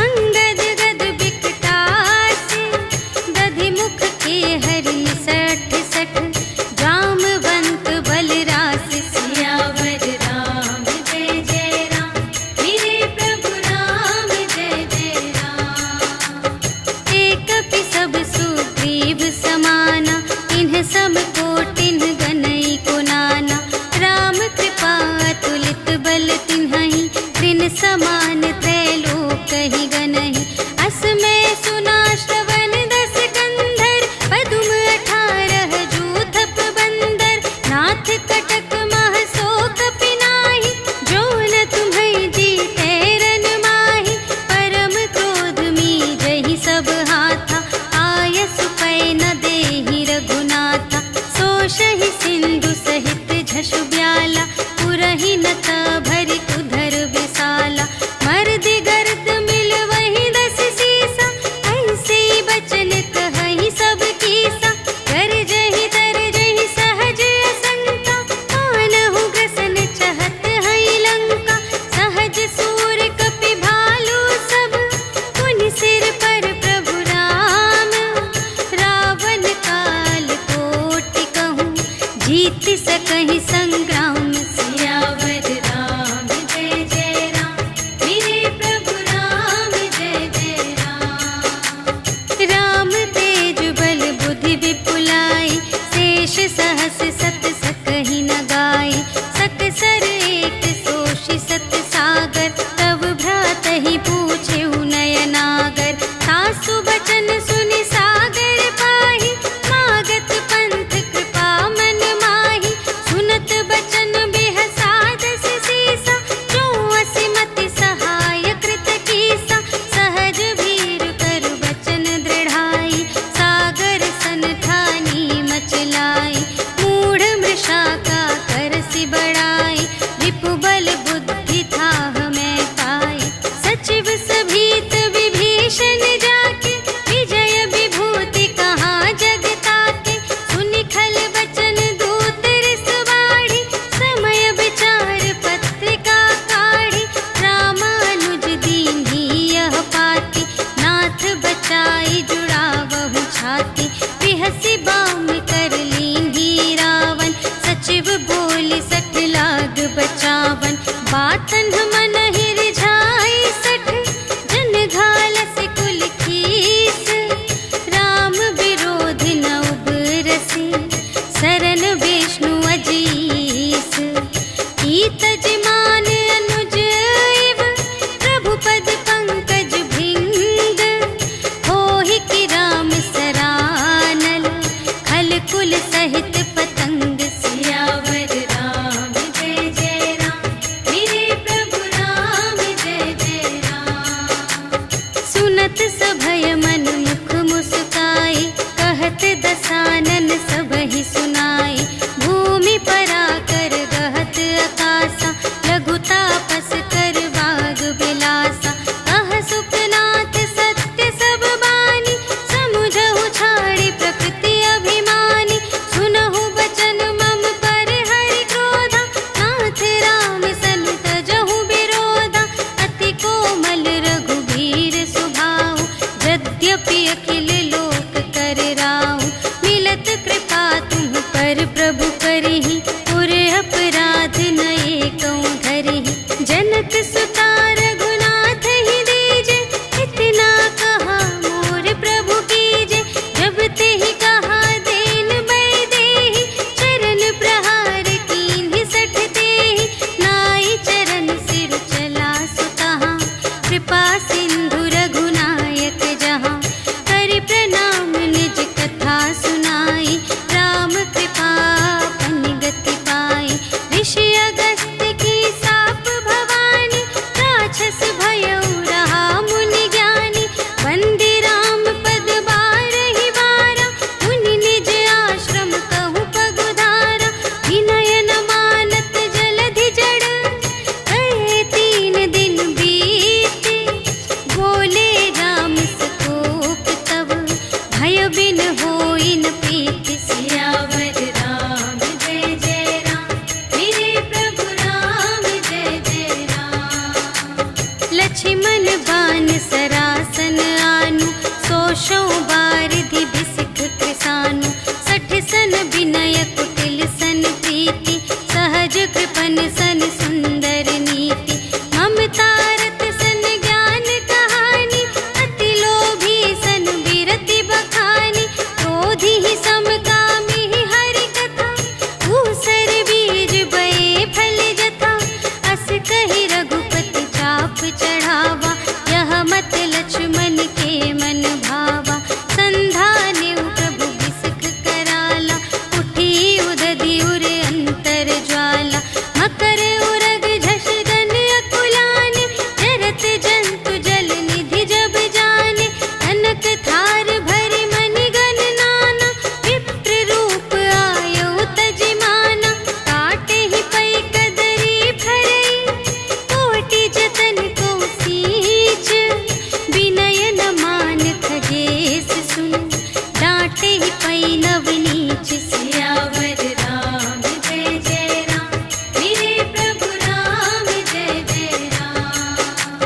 अंगद गद विकटासी। दधि मुख के हरि सठ सठ, जामवंत बलरासी। सियावर राम जय जय राम, मेरे प्रभु राम जय जय राम। एक कपि सब सुग्रीव समाना, इन्ह सब कोटिन्ह गनई को नाना। राम कृपा अतुलित बल तिन्हहि, त्रिन समान त्रैलोक ही गनहि। अस मैं सुना श्रवण दस कंधर, पदुम 18 जूथप बंदर। नाथ कटक मह सो कपि नाही, जो न तुम्है जीतै रन माही। परम क्रोध मीजहि सब हाथा, आयसु पै न देहि रघुनाथा। सोषहि सिंधु सहित झषु ब्याला, पुरहि नत भरि उधर विशाला। मर्दि गर्द मिल वही 10 सीसा, ऐसे बचन कहहि सब कीसा। गरजहि तरजहि सहज असंका, मानहु ग्रसन चहत हई लंका। सहज सूर कपि भालु सब, पुनि सिर पर प्रभु राम। रावण काल कोटि कहूँ, जीत सकहि संग्राम। सियावर राम जय जय राम, मेरे प्रभु राम जय जय राम। राम तेज बल बुद्धि विपुलाई, शेष सहस सत सकहि न गाई। सकसर एक सोषि सत सागर, तब भ्रातहि पूछेउ नयनागर। सासु बचन सुनि सागर पाहि, मागत पंथ कृपा मन माहि। सुनत बचन बिहसा 10 सीसा, जो असिमति सहाय कृत कीसा। सहज भीर कर बचन दृढ़ाई, सागर सन ठानी मचलाई। मूढ़ मृषा का करसि बड़ाई, रिपु बल बुद्धि थाह मैं पाई। सचिव सभीत विभीषण जाके, विजय विभूति कहाँ जग ताके। सुनि खल बचन दूत रिस बाढ़ी, समय विचार पत्रिका काढ़ी। रामानुज दीन्ही यह पाती, नाथ बचाई जुड़ावहु छाती। बिहसि बाम कर लीन्ही रावण, सचिव बोलि 60 लाग बचावन। बातन मन ही रिझाई 60, जन घालसि कुल खीस। राम विरोध न उबरसि, सरन विष्णु अजीस। ईतज मान अनुज इव, प्रभु पद पंकज भृंग। होहि कि राम सरानल, खल नवनीच सियावर राम जय जय राम मेरे प्रभु राम जय जय राम।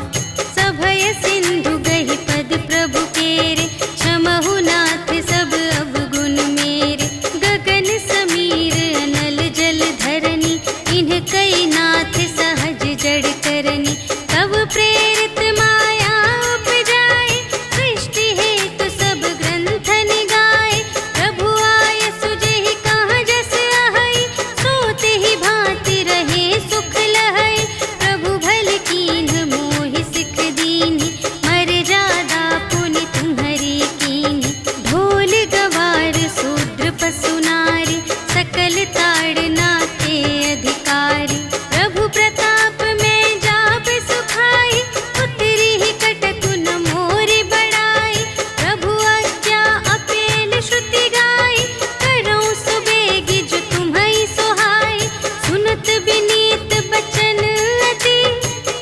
सभय सिंधु गहि पद प्रभु केरे क्षमहु नाथ सब अवगुण मेरे। गगन समीर अनल जल धरनी इन्ह कई नाथ सहज जड़ करनी। तब प्रेरित माया उपजाए सृष्टि हेतु सब ग्रंथन गाए। प्रभु आय सुजेहि कहाँ जस आहै सोते ही भांति रहे सुख लहै। प्रभु भल कीन्ह मोहि सिख दीन्हि मर्यादा पुनि तुम्हरी कीन्हि। ढोल गवार शूद्र पशु नारी सकल ताड़ना के अधिकारी। प्रभु प्रताप में जाप सुखाई उतरी ही कटकु न मोरि बड़ाई। प्रभु आज्ञा अपेल श्रुति गाई करऊँ सुबेगी जो तुम्है सोहाई। सुनत विनीत बचन अति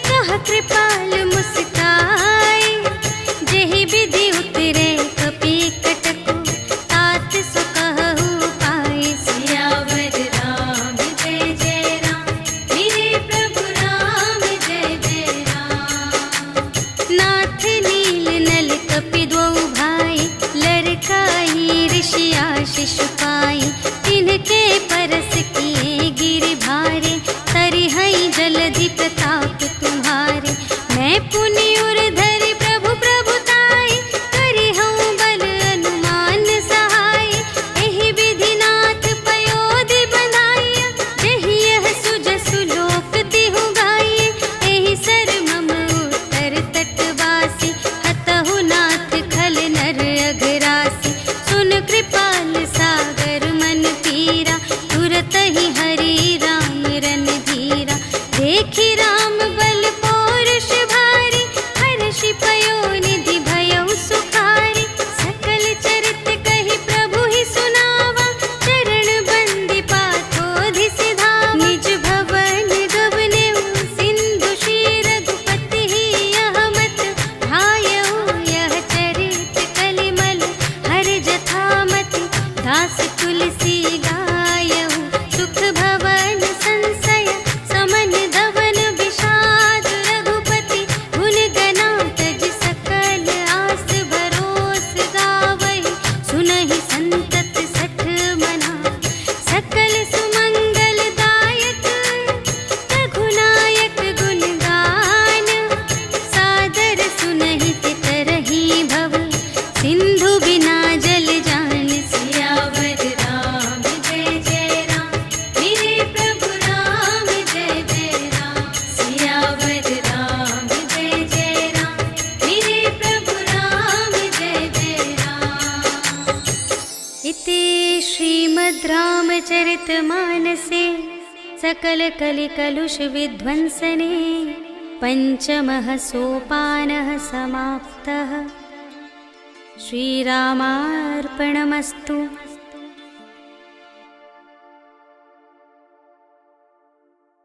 कह कृपाल मुस्काई। जेहि विधि उतरे कपि कटकु तात सो कहु पाई। सियावर राम जय जय राम मेरे प्रभु राम जय जय राम। नाथ नील नल कपि द्वौ भाई लरकाई ऋषि आशीष पाई। तिनके परस किए गिरि भारे तरिहै जलधि प्रताप तुम्हारे। मैं पुनि उर धरि प्रभु प्रभुताई करिहउँ बल अनुमान सहाय। एहि विधि नाथ पयोधि बंधाइया जेहि यह सुजसु लोक तिहु गाइए। एहि सर मम उत्तर तटवासी हतहु नाथ खल नर अघरासी। सुन कृपाल सागर मन पीरा तुरत ही हरि राम रन धीरा। देखि राम बल पौरुष भारी हर्षि पयोनिधि भयउ सुखारी। सकल चरित कहि प्रभु ही सुनावा चरण बंदी पाथोधि सिधावा। निज भवन गवनेउ सिंधु श्री रघुपति ही यह मत ढायउ। यह चरित कलिमल हर जथामति दास तुलसी गायउ। सुख भवन संशय समन धवन विषाद रघुपति गुण गना तज सकल आस भरोस गावहि। सुनहि संतत सठ मना सकल सुमंगल दायक रघुनायक गुण गान। सादर सुनहि तितरहि भव सिंधु बिना जल जान। सियावर राम जय जय राम मेरे प्रभु राम जय जय राम। सियावर राम जय जय राम मेरे प्रभु राम जय जय राम। इति श्रीमद् रामचरितमानसे सकल कलि कलुष विध्वंसने पंचमः सोपानः समाप्तः। श्रीरामार्पणमस्तु।